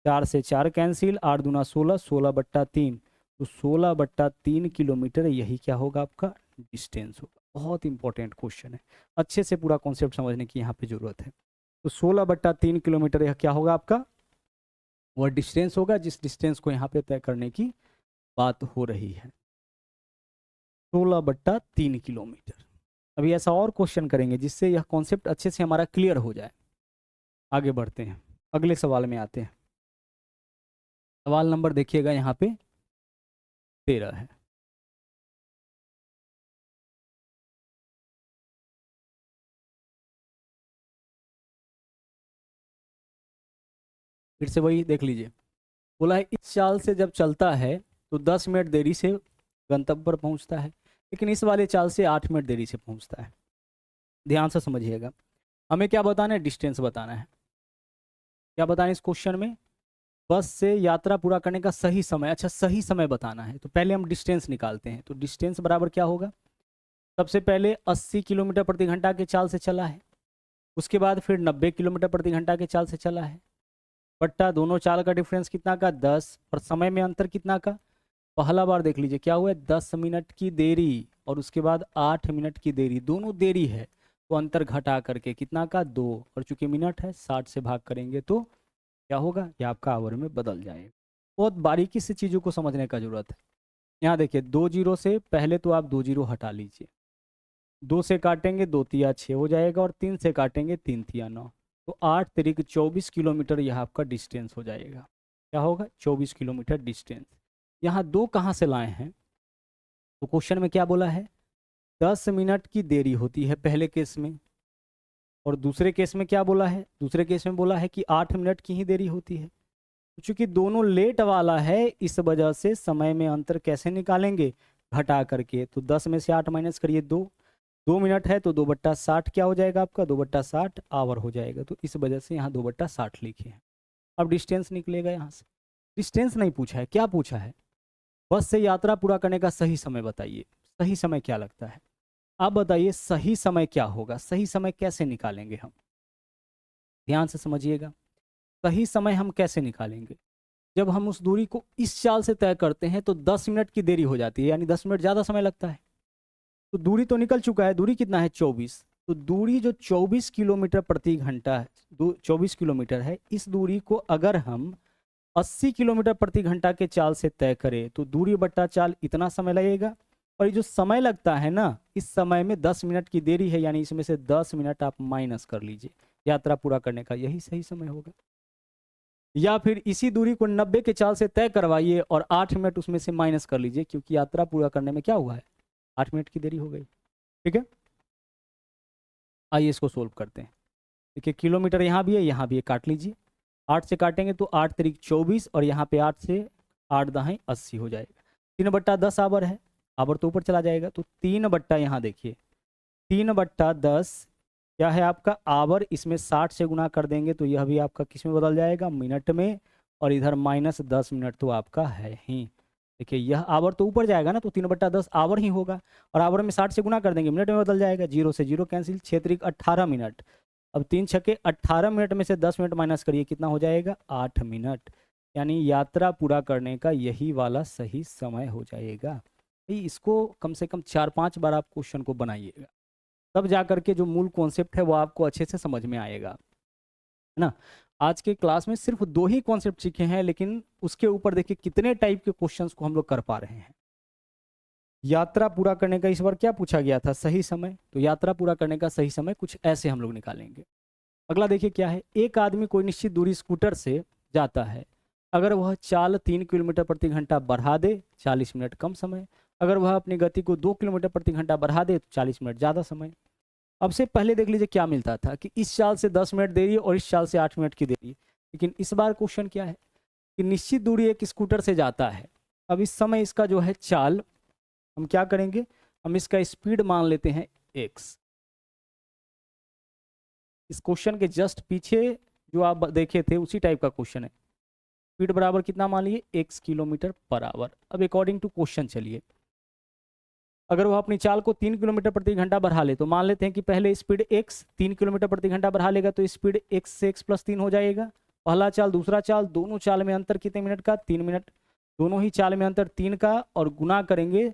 Speaker 1: 4 से 4 कैंसिल, 8 दूना 16, 16/3, तो 16/3 किलोमीटर, यही क्या होगा आपका डिस्टेंस होगा। बहुत इंपॉर्टेंट क्वेश्चन है, अच्छे से पूरा कॉन्सेप्ट समझने की यहाँ पे जरूरत है। तो 16/3 किलोमीटर यह क्या होगा आपका, वह डिस्टेंस होगा जिस डिस्टेंस को यहाँ पे तय करने की बात हो रही है, 16/3 किलोमीटर। अभी ऐसा और क्वेश्चन करेंगे जिससे यह कॉन्सेप्ट अच्छे से हमारा क्लियर हो जाए। आगे बढ़ते हैं, अगले सवाल में आते हैं। सवाल नंबर देखिएगा यहाँ पे 13 है। फिर से वही देख लीजिए, बोला है इस चाल से जब चलता है तो 10 मिनट देरी से गंतव्य पर पहुंचता है, लेकिन इस वाले चाल से 8 मिनट देरी से पहुंचता है। ध्यान से समझिएगा, हमें क्या बताना है, डिस्टेंस बताना है। क्या बताना है इस क्वेश्चन में, बस से यात्रा पूरा करने का सही समय। अच्छा, सही समय बताना है, तो पहले हम डिस्टेंस निकालते हैं। तो डिस्टेंस बराबर क्या होगा, सबसे पहले 80 किलोमीटर प्रति घंटा के चाल से चला है, उसके बाद फिर 90 किलोमीटर प्रति घंटा के चाल से चला है, बट्टा दोनों चाल का डिफरेंस कितना का 10, और समय में अंतर कितना का, पहला बार देख लीजिए क्या हुआ है 10 मिनट की देरी, और उसके बाद 8 मिनट की देरी, दोनों देरी है, तो अंतर घटा करके कितना का 2, और चूंकि मिनट है 60 से भाग करेंगे तो क्या होगा, ये आपका आवर में बदल जाएगा। बहुत बारीकी से चीज़ों को समझने का जरूरत है। यहाँ देखिए 2 जीरो से पहले तो आप 2 जीरो हटा लीजिए, 2 से काटेंगे 2 तिया 6 हो जाएगा, और 3 से काटेंगे 3 तिया 9, तो 8 तिरिक 24 किलोमीटर यह आपका डिस्टेंस हो जाएगा। क्या होगा 24 किलोमीटर डिस्टेंस। यहाँ 2 कहाँ से लाए हैं, तो क्वेश्चन में क्या बोला है 10 मिनट की देरी होती है पहले केस में, और दूसरे केस में क्या बोला है, दूसरे केस में बोला है कि 8 मिनट की ही देरी होती है। तो चूंकि दोनों लेट वाला है, इस वजह से समय में अंतर कैसे निकालेंगे, घटा करके। तो 10 में से 8 माइनस करिए 2, 2 मिनट है तो 2/60 क्या हो जाएगा आपका 2/60 आवर हो जाएगा, तो इस वजह से यहाँ 2/60 लिखे हैं। अब डिस्टेंस निकलेगा यहाँ से। डिस्टेंस नहीं पूछा है, क्या पूछा है, बस से यात्रा पूरा करने का सही समय बताइए। सही समय क्या लगता है, आप बताइए सही समय क्या होगा, सही समय कैसे निकालेंगे हम, ध्यान से समझिएगा। सही समय हम कैसे निकालेंगे, जब हम उस दूरी को इस चाल से तय करते हैं तो 10 मिनट की देरी हो जाती है, यानी 10 मिनट ज़्यादा समय लगता है। तो दूरी तो निकल चुका है, दूरी कितना है 24, तो दूरी जो 24 किलोमीटर प्रति घंटा है, 24 किलोमीटर है, इस दूरी को अगर हम 80 किलोमीटर प्रति घंटा के चाल से तय करें तो दूरी बट्टा चाल इतना समय लगेगा, और ये जो समय लगता है ना, इस समय में 10 मिनट की देरी है, यानी इसमें से 10 मिनट आप माइनस कर लीजिए, यात्रा पूरा करने का यही सही समय होगा। या फिर इसी दूरी को 90 के चाल से तय करवाइए और 8 मिनट उसमें से माइनस कर लीजिए, क्योंकि यात्रा पूरा करने में क्या हुआ है, 8 मिनट की देरी हो गई। ठीक है, आइए इसको सोल्व करते हैं। देखिए किलोमीटर यहाँ भी है, यहाँ भी है, काट लीजिए। 8 से काटेंगे तो 8 तिरिक 24 और यहाँ पे 8 से 8 दाहें 80 हो जाएगा। 3/10 आवर है, आवर तो ऊपर चला जाएगा, तो 3/, यहाँ देखिए 3/10 क्या है आपका आवर, इसमें 60 से गुना कर देंगे तो यह भी आपका किस में बदल जाएगा, मिनट में। और इधर -10 मिनट तो आपका है ही। देखिए यह आवर तो ऊपर जाएगा ना, तो 3/10 आवर ही होगा, और आवर में 60 से गुना कर देंगे, मिनट में बदल जाएगा। 0 से 0 कैंसिल, 6 तिरिक 18 मिनट। अब 3 छक्के 18 मिनट में से 10 मिनट माइनस करिए, कितना हो जाएगा, 8 मिनट। यानी यात्रा पूरा करने का यही वाला सही समय हो जाएगा। इसको कम से कम 4-5 बार आप क्वेश्चन को बनाइएगा, तब जा करके जो मूल कॉन्सेप्ट है वो आपको अच्छे से समझ में आएगा, है ना। आज के क्लास में सिर्फ 2 ही कॉन्सेप्ट सीखे हैं, लेकिन उसके ऊपर देखिए कितने टाइप के क्वेश्चंस को हम लोग कर पा रहे हैं। यात्रा पूरा करने का इस बार क्या पूछा गया था, सही समय। तो यात्रा पूरा करने का सही समय कुछ ऐसे हम लोग निकालेंगे। अगला देखिए क्या है, एक आदमी कोई निश्चित दूरी स्कूटर से जाता है, अगर वह चाल 3 किलोमीटर प्रति घंटा बढ़ा दे 40 मिनट कम समय, अगर वह अपनी गति को 2 किलोमीटर प्रति घंटा बढ़ा दे तो 40 मिनट ज़्यादा समय। अब से पहले देख लीजिए क्या मिलता था कि इस चाल से 10 मिनट देरी और इस चाल से 8 मिनट की देरी, लेकिन इस बार क्वेश्चन क्या है कि निश्चित दूरी एक स्कूटर से जाता है। अब इस समय इसका जो है चाल, हम क्या करेंगे, हम इसका स्पीड मान लेते हैं x। इस क्वेश्चन के जस्ट पीछे जो आप देखे थे उसी टाइप का क्वेश्चन है। स्पीड बराबर कितना मान लिए, x किलोमीटर पर आवर। अब अकॉर्डिंग टू क्वेश्चन चलिए, अगर वो अपनी चाल को 3 किलोमीटर प्रति घंटा बढ़ा ले, तो मान लेते हैं कि पहले स्पीड x 3 किलोमीटर प्रति घंटा बढ़ा लेगा, तो स्पीड x से x + 3 हो जाएगा। पहला चाल दूसरा चाल, दोनों चाल में अंतर कितने मिनट का, 3 मिनट। दोनों ही चाल में अंतर 3 का, और गुना करेंगे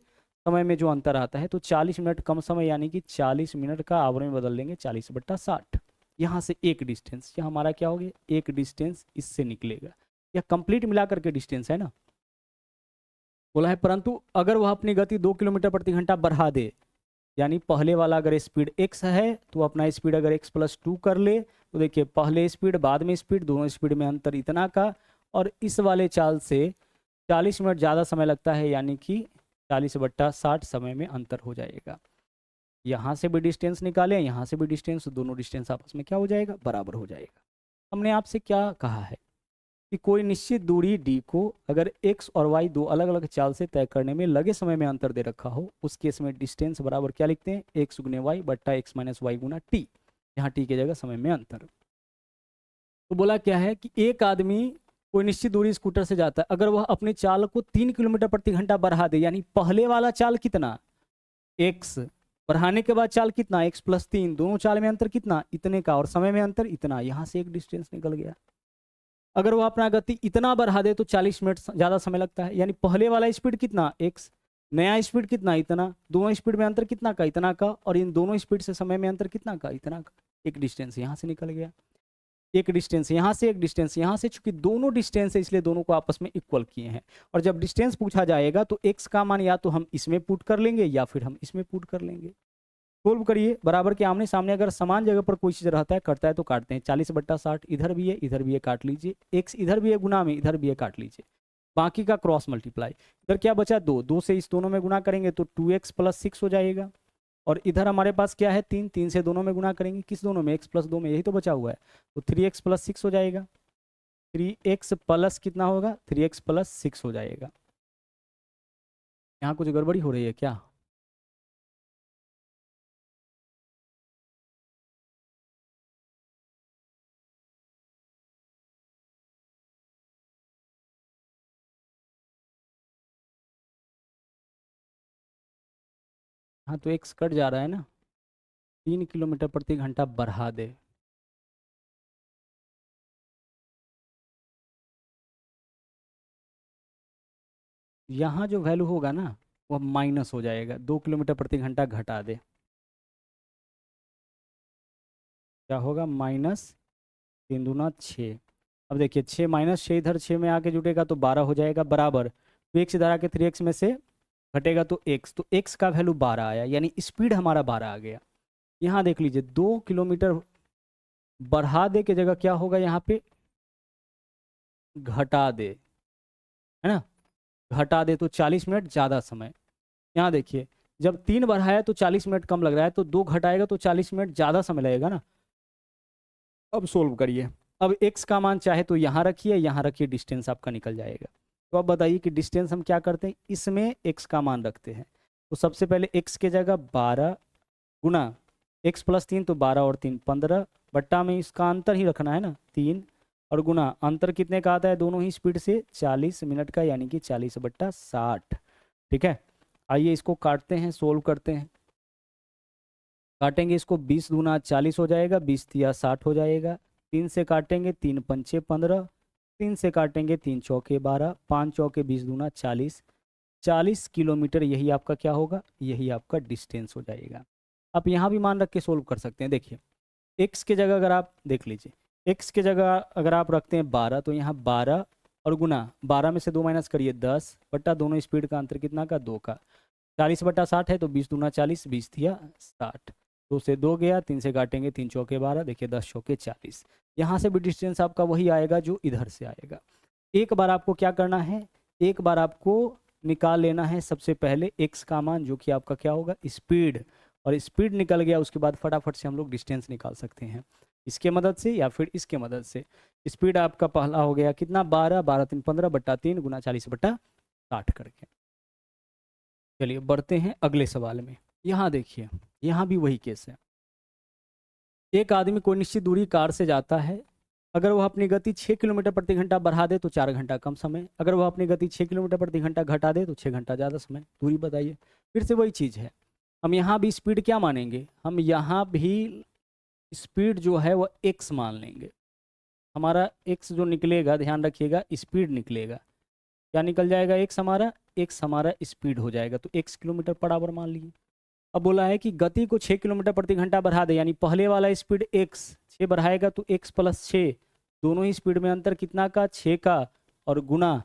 Speaker 1: समय में जो अंतर आता है, तो 40 मिनट कम समय, यानी कि 40 मिनट का आवर में बदल देंगे 40/60। यहाँ से एक डिस्टेंस, यह हमारा क्या हो गया, एक डिस्टेंस इससे निकलेगा। यह कंप्लीट मिला करके डिस्टेंस है ना, बोला है। परंतु अगर वह अपनी गति 2 किलोमीटर प्रति घंटा बढ़ा दे, यानी पहले वाला अगर स्पीड x है तो अपना स्पीड अगर x + 2 कर ले, तो देखिए पहले स्पीड बाद में स्पीड, दोनों स्पीड में अंतर इतना का, और इस वाले चाल से 40 मिनट ज़्यादा समय लगता है, यानी कि 40/60 समय में अंतर हो जाएगा। यहाँ से भी डिस्टेंस निकालें, यहाँ से भी डिस्टेंस, दोनों डिस्टेंस आपस में क्या हो जाएगा, बराबर हो जाएगा। हमने आपसे क्या कहा है कि कोई निश्चित दूरी d को अगर x और y 2 अलग अलग चाल से तय करने में लगे समय में अंतर दे रखा हो, उस केस में डिस्टेंस बराबर क्या लिखते हैं, x × y / x - y × t। यहाँ t की जगह समय में अंतर। तो बोला क्या है कि एक आदमी कोई निश्चित दूरी स्कूटर से जाता है, अगर वह अपनी चाल को 3 किलोमीटर प्रति घंटा बढ़ा दे, यानी पहले वाला चाल कितना x, बढ़ाने के बाद चाल कितना x + 3, दोनों चाल में अंतर कितना, इतने का, और समय में अंतर इतना, यहाँ से एक डिस्टेंस निकल गया। अगर वो अपना गति इतना बढ़ा दे तो 40 मिनट ज़्यादा समय लगता है, यानी पहले वाला स्पीड कितना x, नया स्पीड कितना, इतना, दोनों स्पीड में अंतर कितना का, इतना का, और इन दोनों स्पीड से समय में अंतर कितना का, इतना का। एक डिस्टेंस यहाँ से निकल गया, एक डिस्टेंस यहाँ से, एक डिस्टेंस यहाँ से। चूंकि दोनों डिस्टेंस है इसलिए दोनों को आपस में इक्वल किए हैं, और जब डिस्टेंस पूछा जाएगा तो x का मान या तो हम इसमें पुट कर लेंगे या फिर हम इसमें पुट कर लेंगे। सोल्व करिए, बराबर के आमने सामने अगर समान जगह पर कोई चीज़ रहता है, करता है तो काटते हैं। 40/60 इधर भी है, इधर भी है, काट लीजिए। x इधर भी है गुना में, इधर भी है, काट लीजिए। बाकी का क्रॉस मल्टीप्लाई, इधर क्या बचा 2, 2 से इस दोनों में गुना करेंगे तो 2x + 6 हो जाएगा। और इधर हमारे पास क्या है 3, 3 से दोनों में गुना करेंगे, किस दोनों में, x + 2 में, यही तो बचा हुआ है, तो 3x + 6 हो जाएगा। 3x प्लस कितना होगा, 3x + 6 हो जाएगा। यहाँ कुछ गड़बड़ी हो रही है क्या? हाँ तो x कट जा रहा है ना, 3 किलोमीटर प्रति घंटा बढ़ा दे, यहाँ जो वैल्यू होगा ना वो माइनस हो जाएगा, 2 किलोमीटर प्रति घंटा घटा दे, क्या होगा, -3 दूना 6। अब देखिए 6 - 6 इधर 6 में आके जुटेगा तो 12 हो जाएगा, बराबर 2x इधर आके 3x में से घटेगा तो x, तो x का वैल्यू 12 आया, यानी स्पीड हमारा 12 आ गया। यहाँ देख लीजिए 2 किलोमीटर बढ़ा दे के जगह क्या होगा यहाँ पे घटा दे, है ना, घटा दे तो 40 मिनट ज़्यादा समय। यहाँ देखिए, जब 3 बढ़ाया तो 40 मिनट कम लग रहा है, तो 2 घटाएगा तो 40 मिनट ज़्यादा समय लगेगा ना। अब सोल्व करिए। अब x का मान चाहे तो यहाँ रखिए, यहाँ रखिए, डिस्टेंस आपका निकल जाएगा। तो अब बताइए कि डिस्टेंस हम क्या करते हैं, इसमें x का मान रखते हैं। तो सबसे पहले x के जगह 12 गुना x प्लस 3, तो 12 और 3 15, बट्टा में इसका अंतर ही रखना है ना 3, और गुना अंतर कितने का आता है दोनों ही स्पीड से 40 मिनट का, यानी कि 40/60। ठीक है, आइए इसको काटते हैं, सोल्व करते हैं। काटेंगे इसको, 20 दूना 40 हो जाएगा, 20 तिया 60 हो जाएगा। 3 से काटेंगे, 3 पंचे 15, 3 से काटेंगे 3 चौके 12, 5 चौके 20 दूना 40, 40 किलोमीटर यही आपका क्या होगा, यही आपका डिस्टेंस हो जाएगा। आप यहाँ भी मान रख के सोल्व कर सकते हैं। देखिए x के जगह अगर आप देख लीजिए, x के जगह अगर आप रखते हैं 12, तो यहाँ 12 और गुना 12 में से 2 माइनस करिए 10, बट्टा दोनों स्पीड का अंतर कितना का 2 का, 40/60 है, तो 20 दूना 40, 20 थिया 60, 2 से 2 गया, 3 से काटेंगे 3 चौके 12, देखिए 10 चौके 40। यहाँ से भी डिस्टेंस आपका वही आएगा जो इधर से आएगा। एक बार आपको क्या करना है, एक बार आपको निकाल लेना है सबसे पहले x का मान, जो कि आपका क्या होगा, स्पीड। और स्पीड निकल गया, उसके बाद फटाफट से हम लोग डिस्टेंस निकाल सकते हैं इसके मदद से या फिर इसके मदद से। स्पीड आपका पहला हो गया कितना, 12, 12 3 15 बट्टा 3 गुना 40/60 करके। चलिए बढ़ते हैं अगले सवाल में। यहाँ देखिए, यहाँ भी वही केस है। एक आदमी कोई निश्चित दूरी कार से जाता है, अगर वह अपनी गति 6 किलोमीटर प्रति घंटा बढ़ा दे तो 4 घंटा कम समय, अगर वह अपनी गति 6 किलोमीटर प्रति घंटा घटा दे तो 6 घंटा ज़्यादा समय। दूरी बताइए। फिर से वही चीज़ है, हम यहाँ भी स्पीड क्या मानेंगे, हम यहाँ भी स्पीड जो है वह x मान लेंगे। हमारा x जो निकलेगा, ध्यान रखिएगा, स्पीड निकलेगा। क्या निकल जाएगा, x हमारा स्पीड हो जाएगा, तो x किलोमीटर पर आवर मान लीजिए। अब बोला है कि गति को 6 किलोमीटर प्रति घंटा बढ़ा दे, यानी पहले वाला स्पीड x 6 बढ़ाएगा तो x प्लस 6, दोनों ही स्पीड में अंतर कितना का 6 का, और गुना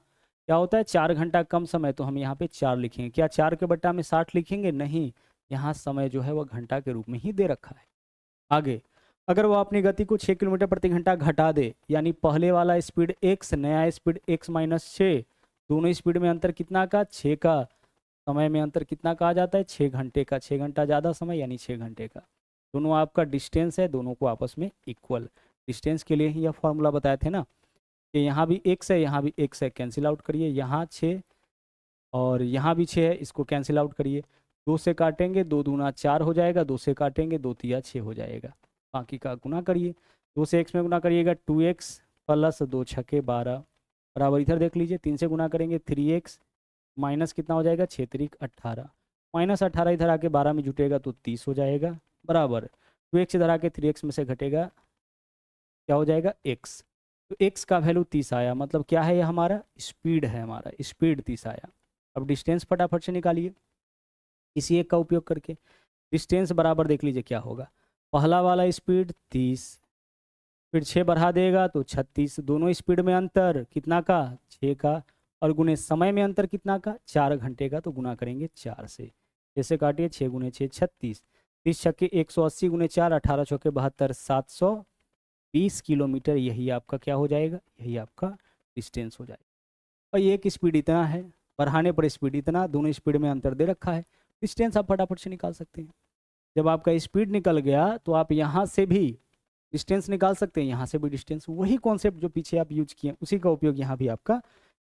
Speaker 1: क्या होता है 4 घंटा कम समय, तो हम यहाँ पे 4 लिखेंगे। क्या 4 के बट्टा में 60 लिखेंगे, नहीं, यहाँ समय जो है वह घंटा के रूप में ही दे रखा है। आगे, अगर वह अपनी गति को 6 किलोमीटर प्रति घंटा घटा दे, यानी पहले वाला स्पीड x, नया स्पीड x माइनस 6, दोनों स्पीड में अंतर कितना का 6 का, समय में अंतर कितना का आ जाता है 6 घंटे का, 6 घंटा ज़्यादा समय यानी 6 घंटे का। दोनों आपका डिस्टेंस है, दोनों को आपस में इक्वल। डिस्टेंस के लिए ही यह फॉर्मूला बताए थे ना, कि यहाँ भी x है, यहाँ भी x है, कैंसिल आउट करिए, यहाँ 6 और यहाँ भी 6 है, इसको कैंसिल आउट करिए। 2 से काटेंगे 2 दूना 4 हो जाएगा, 2 से काटेंगे 2 तिया 6 हो जाएगा, बाकी का गुना करिए। 2 से x में गुना करिएगा 2x प्लस 2 छके 12 बराबर, इधर देख लीजिए 3 से गुना करेंगे 3x माइनस कितना हो जाएगा 6 3 18, माइनस 18 इधर आके 12 में जुटेगा तो 30 हो जाएगा, बराबर 2x इधर आके 3x में से घटेगा, क्या हो जाएगा x। तो x का वैल्यू 30 आया, मतलब क्या है, ये हमारा स्पीड है, हमारा स्पीड 30 आया। अब डिस्टेंस फटाफट से निकालिए इसी एक का उपयोग करके। डिस्टेंस बराबर देख लीजिए क्या होगा, पहला वाला स्पीड 30, फिर 6 बढ़ा देगा तो 36, दोनों स्पीड में अंतर कितना का 6 का, और गुने समय में अंतर कितना का 4 घंटे का, तो गुना करेंगे 4 से। जैसे काटिए 6 गुने 6 36, 30 छक्के 180 गुने 4 18 चौके 72, 720 किलोमीटर यही आपका क्या हो जाएगा, यही आपका डिस्टेंस हो जाएगा। और ये एक स्पीड इतना है, बढ़ाने पर स्पीड इतना, दोनों स्पीड में अंतर दे रखा है, डिस्टेंस आप फटाफट से निकाल सकते हैं। जब आपका स्पीड निकल गया तो आप यहाँ से भी डिस्टेंस निकाल सकते हैं, यहाँ से भी डिस्टेंस, वही कॉन्सेप्ट जो पीछे आप यूज किए उसी का उपयोग यहाँ भी आपका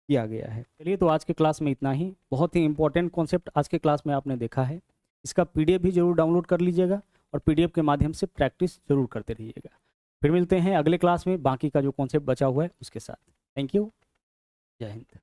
Speaker 1: किया गया है। चलिए, तो आज के क्लास में इतना ही। बहुत ही इंपॉर्टेंट कॉन्सेप्ट आज के क्लास में आपने देखा है। इसका पीडीएफ भी जरूर डाउनलोड कर लीजिएगा और पीडीएफ के माध्यम से प्रैक्टिस जरूर करते रहिएगा। फिर मिलते हैं अगले क्लास में बाकी का जो कॉन्सेप्ट बचा हुआ है उसके साथ। थैंक यू, जय हिंद।